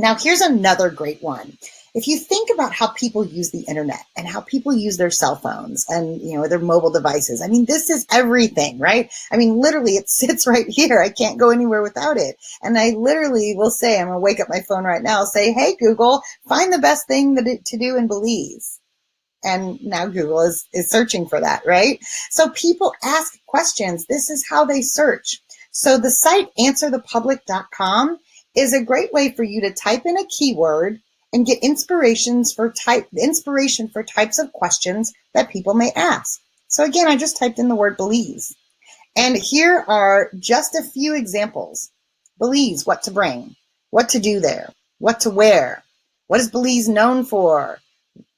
Now, here's another great one. If you think about how people use the internet and how people use their cell phones and, their mobile devices, I mean, this is everything, right? I mean, literally it sits right here. I can't go anywhere without it. And I literally will say, I'm going to wake up my phone right now, say, hey, Google, find the best thing to do in Belize. And now Google is searching for that, right? So people ask questions. This is how they search. So the site answerthepublic.com is a great way for you to type in a keyword and get inspiration for types of questions that people may ask. So again, I just typed in the word Belize. And here are just a few examples. Belize, what to bring, what to do there, what to wear, what is Belize known for,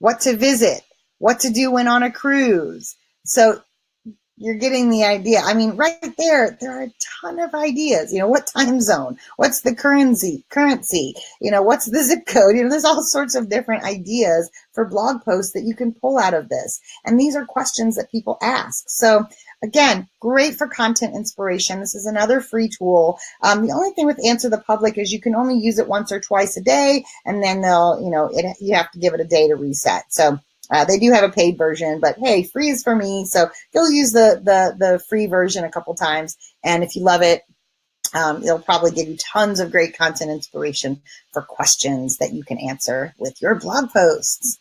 what to visit, what to do when on a cruise. So you're getting the idea. I mean, right there are a ton of ideas. What time zone? What's the currency? What's the zip code? There's all sorts of different ideas for blog posts that you can pull out of this. And these are questions that people ask. So again, great for content inspiration. This is another free tool. The only thing with Answer the Public is you can only use it once or twice a day, and then you have to give it a day to reset. So they do have a paid version, but hey, free is for me. So go use the free version a couple times. And if you love it, it'll probably give you tons of great content inspiration for questions that you can answer with your blog posts.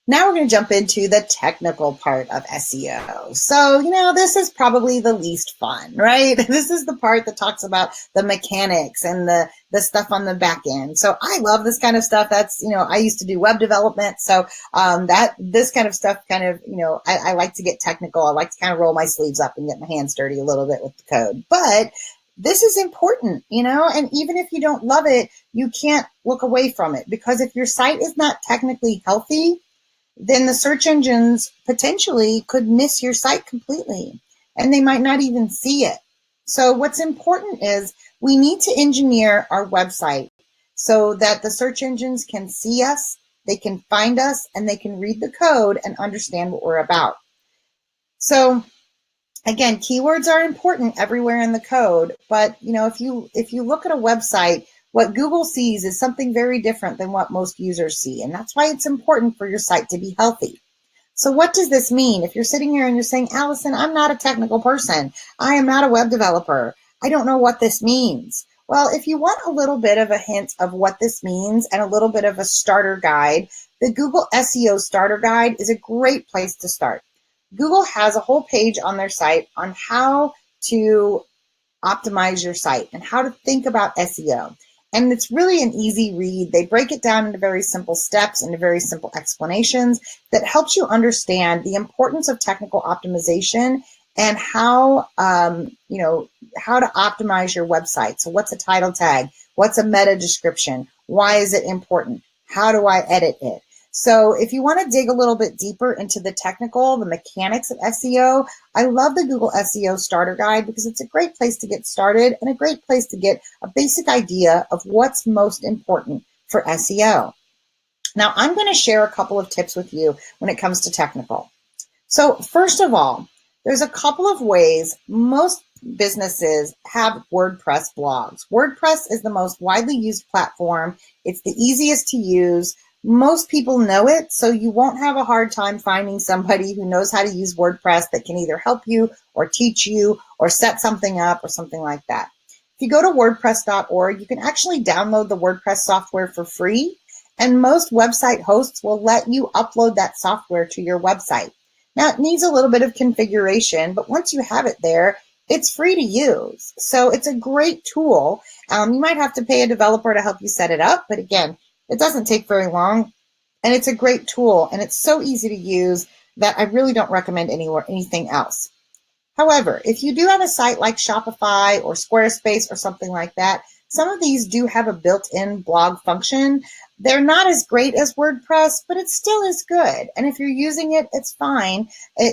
Now we're going to jump into the technical part of SEO. So, this is probably the least fun, right? This is the part that talks about the mechanics and the stuff on the back end. So I love this kind of stuff. That's, I used to do web development. So this kind of stuff kind of, I like to get technical. I like to kind of roll my sleeves up and get my hands dirty a little bit with the code. But this is important, and even if you don't love it, you can't look away from it, because if your site is not technically healthy, then the search engines potentially could miss your site completely, and they might not even see it. So what's important is we need to engineer our website so that the search engines can see us, they can find us, and they can read the code and understand what we're about. So again, keywords are important everywhere in the code, but if you look at a website, what Google sees is something very different than what most users see, and that's why it's important for your site to be healthy. So what does this mean? If you're sitting here and you're saying, Allison, I'm not a technical person. I am not a web developer. I don't know what this means. Well, if you want a little bit of a hint of what this means and a little bit of a starter guide, the Google SEO Starter Guide is a great place to start. Google has a whole page on their site on how to optimize your site and how to think about SEO. And it's really an easy read. They break it down into very simple steps, into very simple explanations that helps you understand the importance of technical optimization and how, how to optimize your website. So what's a title tag? What's a meta description? Why is it important? How do I edit it? So if you want to dig a little bit deeper into the mechanics of SEO, I love the Google SEO Starter Guide because it's a great place to get started and a great place to get a basic idea of what's most important for SEO. Now, I'm going to share a couple of tips with you when it comes to technical. So first of all, there's a couple of ways most businesses have WordPress blogs. WordPress is the most widely used platform. It's the easiest to use. Most people know it, so you won't have a hard time finding somebody who knows how to use WordPress that can either help you or teach you or set something up or something like that. If you go to wordpress.org, you can actually download the WordPress software for free, and most website hosts will let you upload that software to your website. Now, it needs a little bit of configuration, but once you have it there, it's free to use. So it's a great tool. You might have to pay a developer to help you set it up, but again, it doesn't take very long, and it's a great tool, and it's so easy to use that I really don't recommend anything else. However, if you do have a site like Shopify or Squarespace or something like that, some of these do have a built-in blog function. They're not as great as WordPress, but it still is good. And if you're using it, it's fine.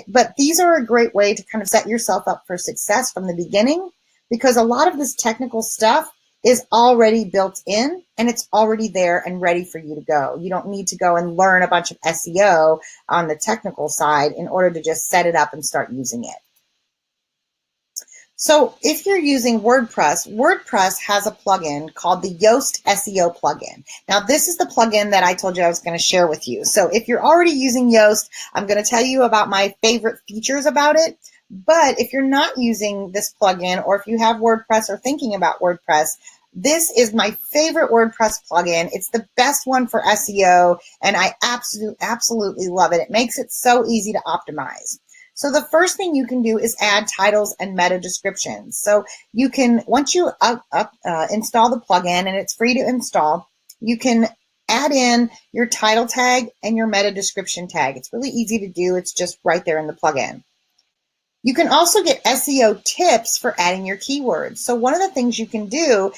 But these are a great way to kind of set yourself up for success from the beginning, because a lot of this technical stuff is already built in and it's already there and ready for you to go. You don't need to go and learn a bunch of SEO on the technical side in order to just set it up and start using it. So if you're using WordPress, WordPress has a plugin called the Yoast SEO plugin. Now, this is the plugin that I told you I was going to share with you. So if you're already using Yoast, I'm going to tell you about my favorite features about it. But if you're not using this plugin, or if you have WordPress or thinking about WordPress, this is my favorite WordPress plugin. It's the best one for SEO, and I absolutely love it. It makes it so easy to optimize. So the first thing you can do is add titles and meta descriptions. So you can, once you install the plugin, and it's free to install, you can add in your title tag and your meta description tag. It's really easy to do. It's just right there in the plugin. You can also get SEO tips for adding your keywords. So one of the things you can do,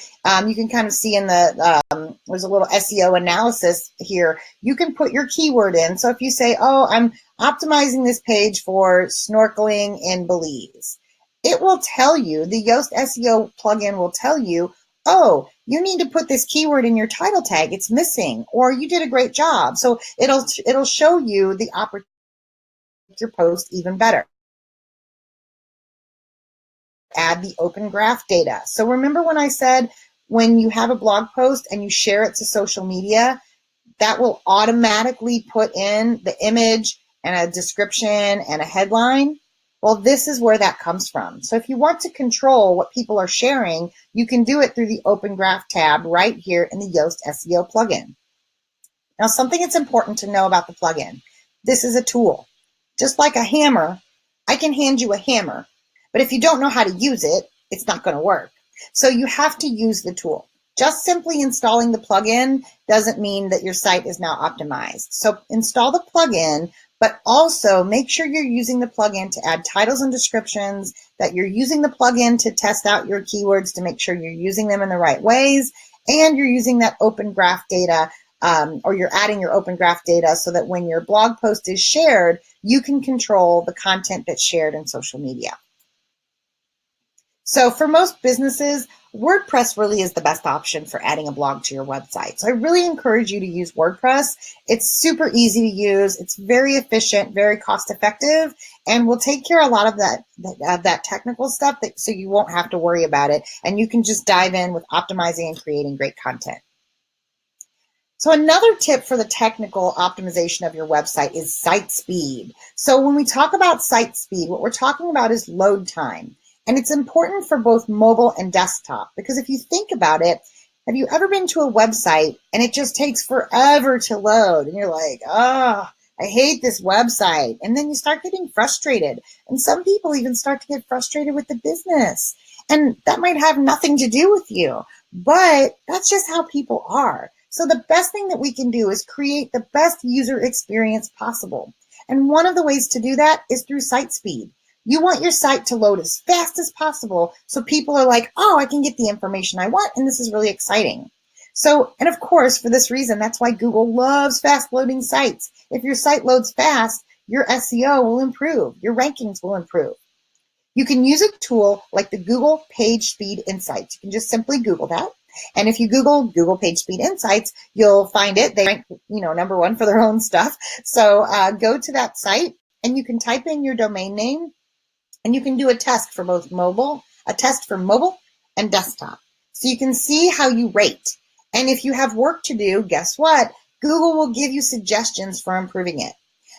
you can kind of see in the, there's a little SEO analysis here. You can put your keyword in. So if you say, oh, I'm optimizing this page for snorkeling in Belize, it will tell you, the Yoast SEO plugin will tell you, oh, you need to put this keyword in your title tag. It's missing, or you did a great job. So it'll show you the opportunity to make your post even better. Add the open graph data. So remember when I said when you have a blog post and you share it to social media, that will automatically put in the image and a description and a headline? Well, this is where that comes from. So if you want to control what people are sharing, you can do it through the Open Graph tab right here in the Yoast SEO plugin. Now, something that's important to know about the plugin, this is a tool. Just like a hammer, I can hand you a hammer, but if you don't know how to use it, it's not going to work. So you have to use the tool. Just simply installing the plugin doesn't mean that your site is now optimized. So install the plugin, but also make sure you're using the plugin to add titles and descriptions, that you're using the plugin to test out your keywords to make sure you're using them in the right ways, and you're using that open graph data, or you're adding your open graph data so that when your blog post is shared, you can control the content that's shared in social media. So for most businesses, WordPress really is the best option for adding a blog to your website. So I really encourage you to use WordPress. It's super easy to use. It's very efficient, very cost effective, and will take care of a lot of that technical stuff so you won't have to worry about it. And you can just dive in with optimizing and creating great content. So another tip for the technical optimization of your website is site speed. So when we talk about site speed, what we're talking about is load time. And it's important for both mobile and desktop, because if you think about it, have you ever been to a website and it just takes forever to load and you're like, oh, I hate this website. And then you start getting frustrated. And some people even start to get frustrated with the business. And that might have nothing to do with you, but that's just how people are. So the best thing that we can do is create the best user experience possible. And one of the ways to do that is through site speed. You want your site to load as fast as possible so people are like, oh, I can get the information I want, and this is really exciting. So, and of course, for this reason, that's why Google loves fast loading sites. If your site loads fast, your SEO will improve, your rankings will improve. You can use a tool like the Google Page Speed Insights. You can just simply Google that. And if you Google Page Speed Insights, you'll find it. They rank, #1 for their own stuff. So go to that site and you can type in your domain name, and you can do a test for mobile and desktop. So you can see how you rate. And if you have work to do, guess what? Google will give you suggestions for improving it.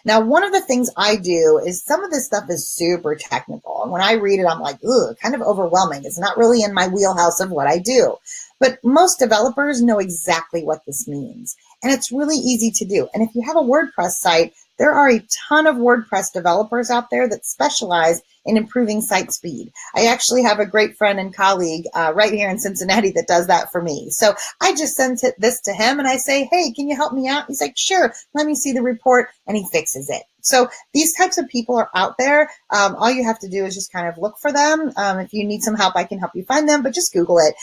Now, one of the things I do is some of this stuff is super technical. And when I read it, I'm like, ugh, kind of overwhelming. It's not really in my wheelhouse of what I do. But most developers know exactly what this means. And it's really easy to do. And if you have a WordPress site, there are a ton of WordPress developers out there that specialize in improving site speed. I actually have a great friend and colleague right here in Cincinnati that does that for me. So I just send this to him and I say, hey, can you help me out? He's like, sure, let me see the report, and he fixes it. So these types of people are out there. All you have to do is just kind of look for them. If you need some help, I can help you find them, but just Google it.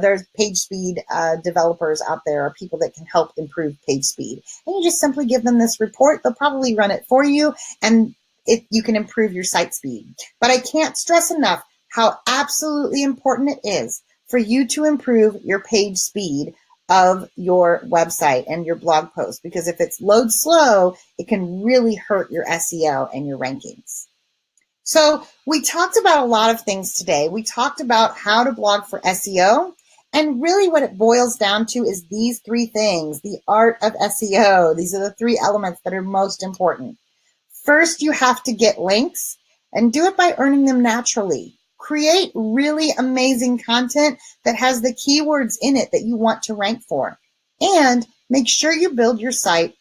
There's page speed developers out there, or people that can help improve page speed. And you just simply give them this report. They'll probably run it for you, and you can improve your site speed. But I can't stress enough how absolutely important it is for you to improve your page speed of your website and your blog post, because if it's load slow, it can really hurt your SEO and your rankings. So we talked about a lot of things today. We talked about how to blog for SEO, and really what it boils down to is these three things: the art of SEO. These are the three elements that are most important. First, you have to get links, and do it by earning them naturally. Create really amazing content that has the keywords in it that you want to rank for. And make sure you build your site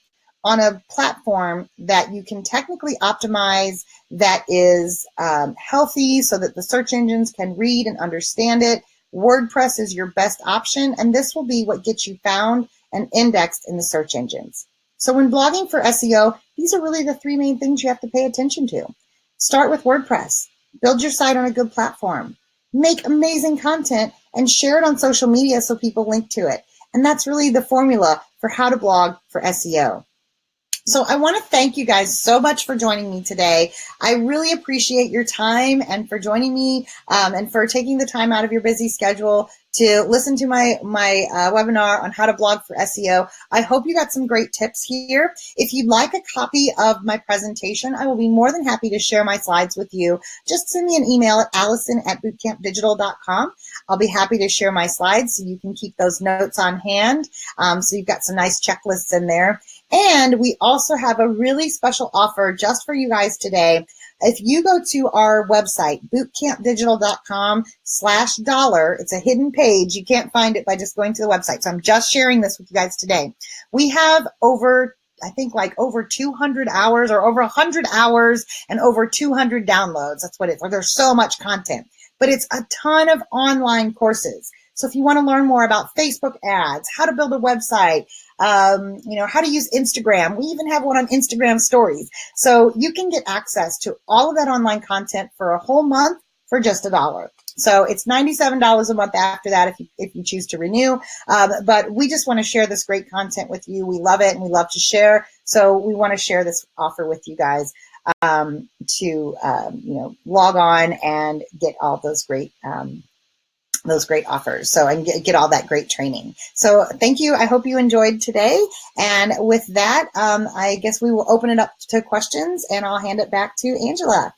on a platform that you can technically optimize, that is healthy so that the search engines can read and understand it. WordPress is your best option, and this will be what gets you found and indexed in the search engines. So when blogging for SEO, these are really the three main things you have to pay attention to. Start with WordPress. Build your site on a good platform. Make amazing content and share it on social media so people link to it. And that's really the formula for how to blog for SEO. So I want to thank you guys so much for joining me today. I really appreciate your time and for joining me and for taking the time out of your busy schedule to listen to my webinar on how to blog for SEO. I hope you got some great tips here. If you'd like a copy of my presentation, I will be more than happy to share my slides with you. Just send me an email at allison@bootcampdigital.com. I'll be happy to share my slides so you can keep those notes on hand. So you've got some nice checklists in there. And we also have a really special offer just for you guys today. If you go to our website, bootcampdigital.com/dollar, it's a hidden page. You can't find it by just going to the website. So I'm just sharing this with you guys today. We have over 200 hours or over 100 hours and over 200 downloads. That's what it's like. There's so much content, but it's a ton of online courses. So if you want to learn more about Facebook ads, how to build a website, how to use Instagram. We even have one on Instagram stories. So you can get access to all of that online content for a whole month for just $1. So it's $97 a month after that if you choose to renew. But we just want to share this great content with you. We love it and we love to share. So we want to share this offer with you guys to log on and get all those great offers. So and get all that great training. So thank you. I hope you enjoyed today. And with that, I guess we will open it up to questions, and I'll hand it back to Angela.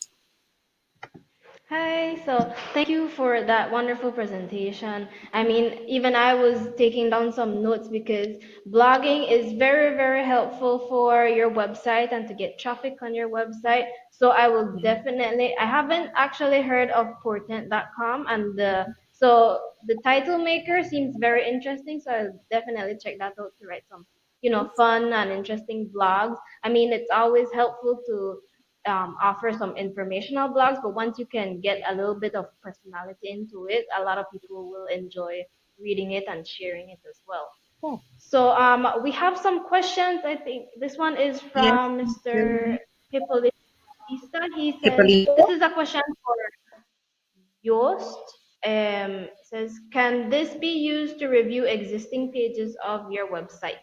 Hi, so thank you for that wonderful presentation. I mean, even I was taking down some notes because blogging is very, very helpful for your website and to get traffic on your website. So I will definitely, I haven't actually heard of portent.com, and so the title maker seems very interesting. So I'll definitely check that out to write some, fun and interesting blogs. I mean, it's always helpful to offer some informational blogs, but once you can get a little bit of personality into it, a lot of people will enjoy reading it and sharing it as well. Cool. So we have some questions. I think this one is Yes, from thank Mr. you. Hippolyta. He says, this Hippolyto? is a question for Yoast. Says, can this be used to review existing pages of your website?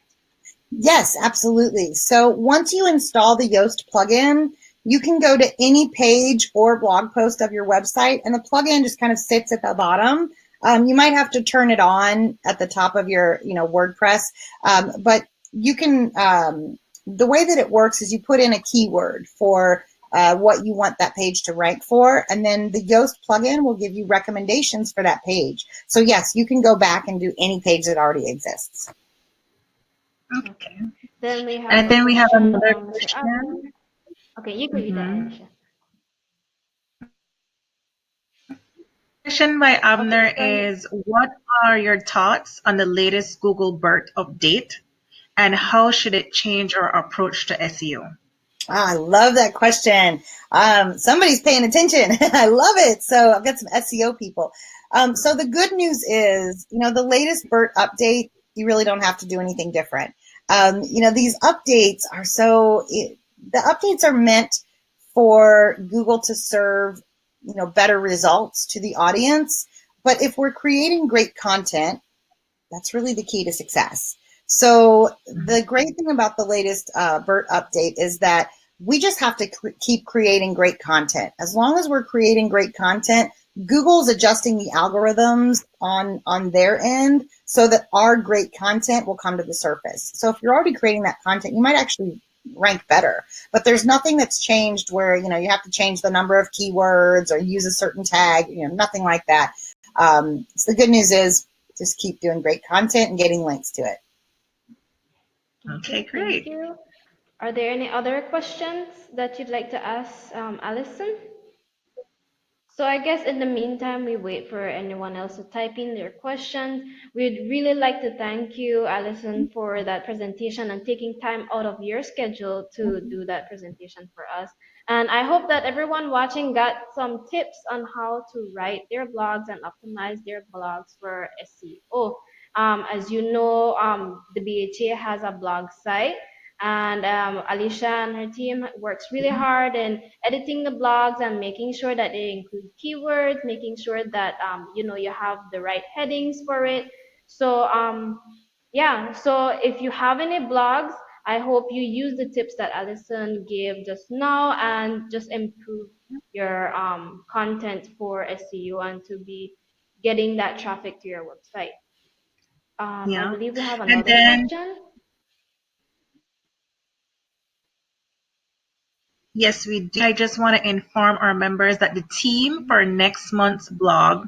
Yes, absolutely. So once you install the Yoast plugin, you can go to any page or blog post of your website, and the plugin just kind of sits at the bottom. You might have to turn it on at the top of your, WordPress, but you can the way that it works is you put in a keyword for what you want that page to rank for, and then the Yoast plugin will give you recommendations for that page. So yes, you can go back and do any page that already exists. Okay. Then we have And a then we have question another from Mr. Abner. question. Okay, you can read that, Alicia. Question by Okay, Abner so is, what are your thoughts on the latest Google BERT update, and how should it change our approach to SEO? I love that question. Somebody's paying attention. I love it. So I've got some SEO people. So the good news is, the latest BERT update, you really don't have to do anything different. These updates are the updates are meant for Google to serve, better results to the audience. But if we're creating great content, that's really the key to success. So the great thing about the latest BERT update is that we just have to keep creating great content. As long as we're creating great content, Google's adjusting the algorithms on their end so that our great content will come to the surface. So if you're already creating that content, you might actually rank better. But there's nothing that's changed where, you have to change the number of keywords or use a certain tag, nothing like that. So the good news is just keep doing great content and getting links to it. Okay, okay, thank great. you. Are there any other questions that you'd like to ask Allison? So I guess in the meantime, we wait for anyone else to type in their questions. We'd really like to thank you, Alison, for that presentation and taking time out of your schedule to do that presentation for us. And I hope that everyone watching got some tips on how to write their blogs and optimize their blogs for SEO. As you know, the BHA has a blog site, and Alicia and her team works really hard in editing the blogs and making sure that they include keywords, making sure that you have the right headings for it. So yeah, so if you have any blogs, I hope you use the tips that Alison gave just now and just improve your content for SEO and to be getting that traffic to your website. I Yeah. believe we have And another then, question. yes, we do. I just want to inform our members that the theme for next month's blog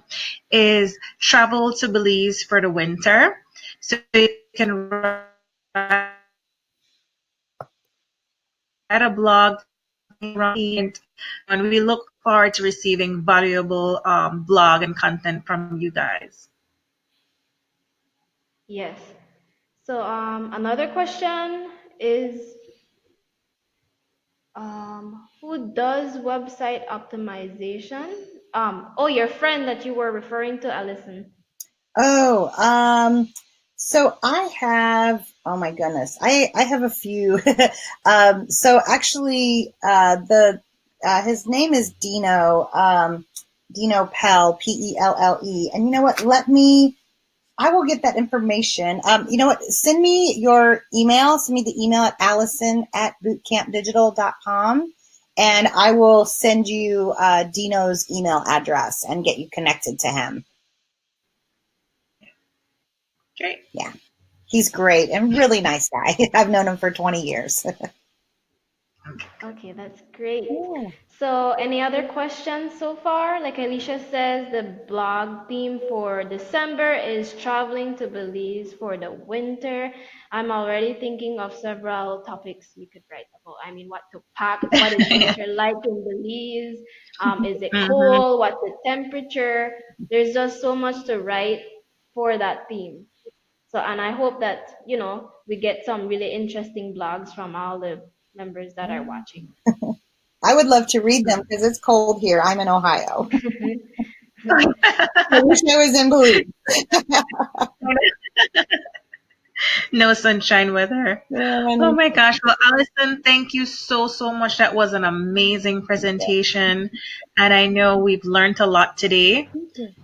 is travel to Belize for the winter. So you can write a blog, and we look forward to receiving valuable blog and content from you guys. Yes. So another question is who does website optimization? Oh, your friend that you were referring to, Allison. Oh, so I have, oh my goodness, I have a few. So actually, his name is Dino, Dino Pell, Pelle. And you know what? I will get that information. You know what? Send me your email. Send me the email at allison@bootcampdigital.com, and I will send you Dino's email address and get you connected to him. Great. Yeah, he's great and really nice guy. I've known him for 20 years. Okay, that's great. Yeah. So, any other questions so far? Like Alicia says, the blog theme for December is traveling to Belize for the winter. I'm already thinking of several topics we could write about. I mean, what to pack, what is Yeah. winter like in Belize? Is it Hmm. cold? What's the temperature? There's just so much to write for that theme. So, and I hope that, we get some really interesting blogs from all the members that are watching. I would love to read them because it's cold here. I'm in Ohio. I wish I was in Belize. No sunshine weather. Oh Yeah, my gosh. Well, Allison, thank you so, so much. That was an amazing presentation. And I know we've learned a lot today.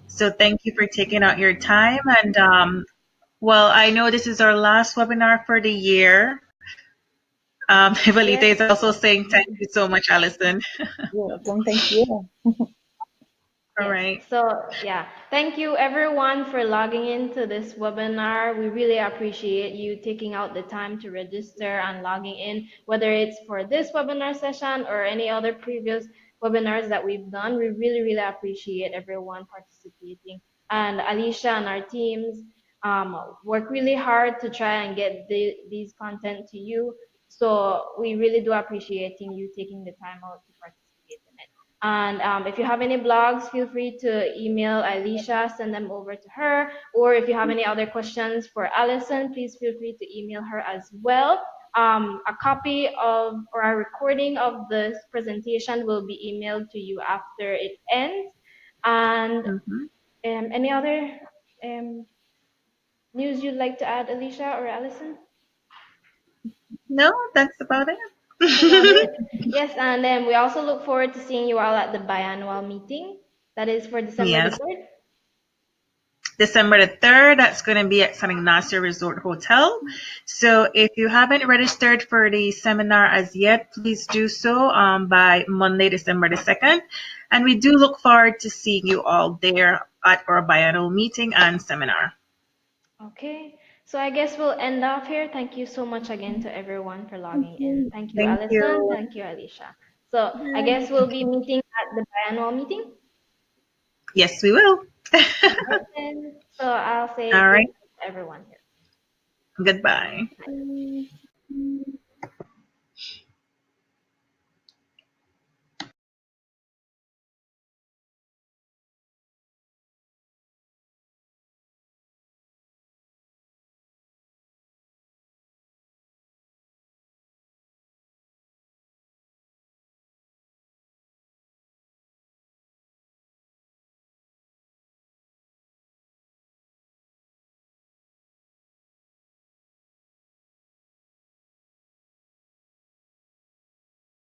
So thank you for taking out your time. And well, I know this is our last webinar for the year. Evalita Yes. is also saying thank you so much, Allison. you're welcome. Thank you. All Yes. right. So, yeah, thank you everyone for logging into this webinar. We really appreciate you taking out the time to register and logging in, whether it's for this webinar session or any other previous webinars that we've done. We really, really appreciate everyone participating. And Alicia and our teams work really hard to try and get these content to you. So we really do appreciate you taking the time out to participate in it. And if you have any blogs, feel free to email Alicia, send them over to her. Or if you have any other questions for Allison, please feel free to email her as well. A copy of or a recording of this presentation will be emailed to you after it ends. And Mm-hmm. any other um, news you'd like to add, Alicia or Allison? No, that's about That's about it. it. Yes, and then we also look forward to seeing you all at the biannual meeting. That is for December the Yes. 3rd. December the 3rd, that's going to be at San Ignacio Resort Hotel. So if you haven't registered for the seminar as yet, please do so by Monday, December the 2nd. And we do look forward to seeing you all there at our biannual meeting and seminar. Okay, so I guess we'll end off here. Thank you so much again to everyone for logging in. Thank you, Thank Alison. you. Thank you, Alicia. So I guess we'll be meeting at the biannual meeting. Yes, we will. All right then. So I'll say All goodbye right. to everyone here. Goodbye.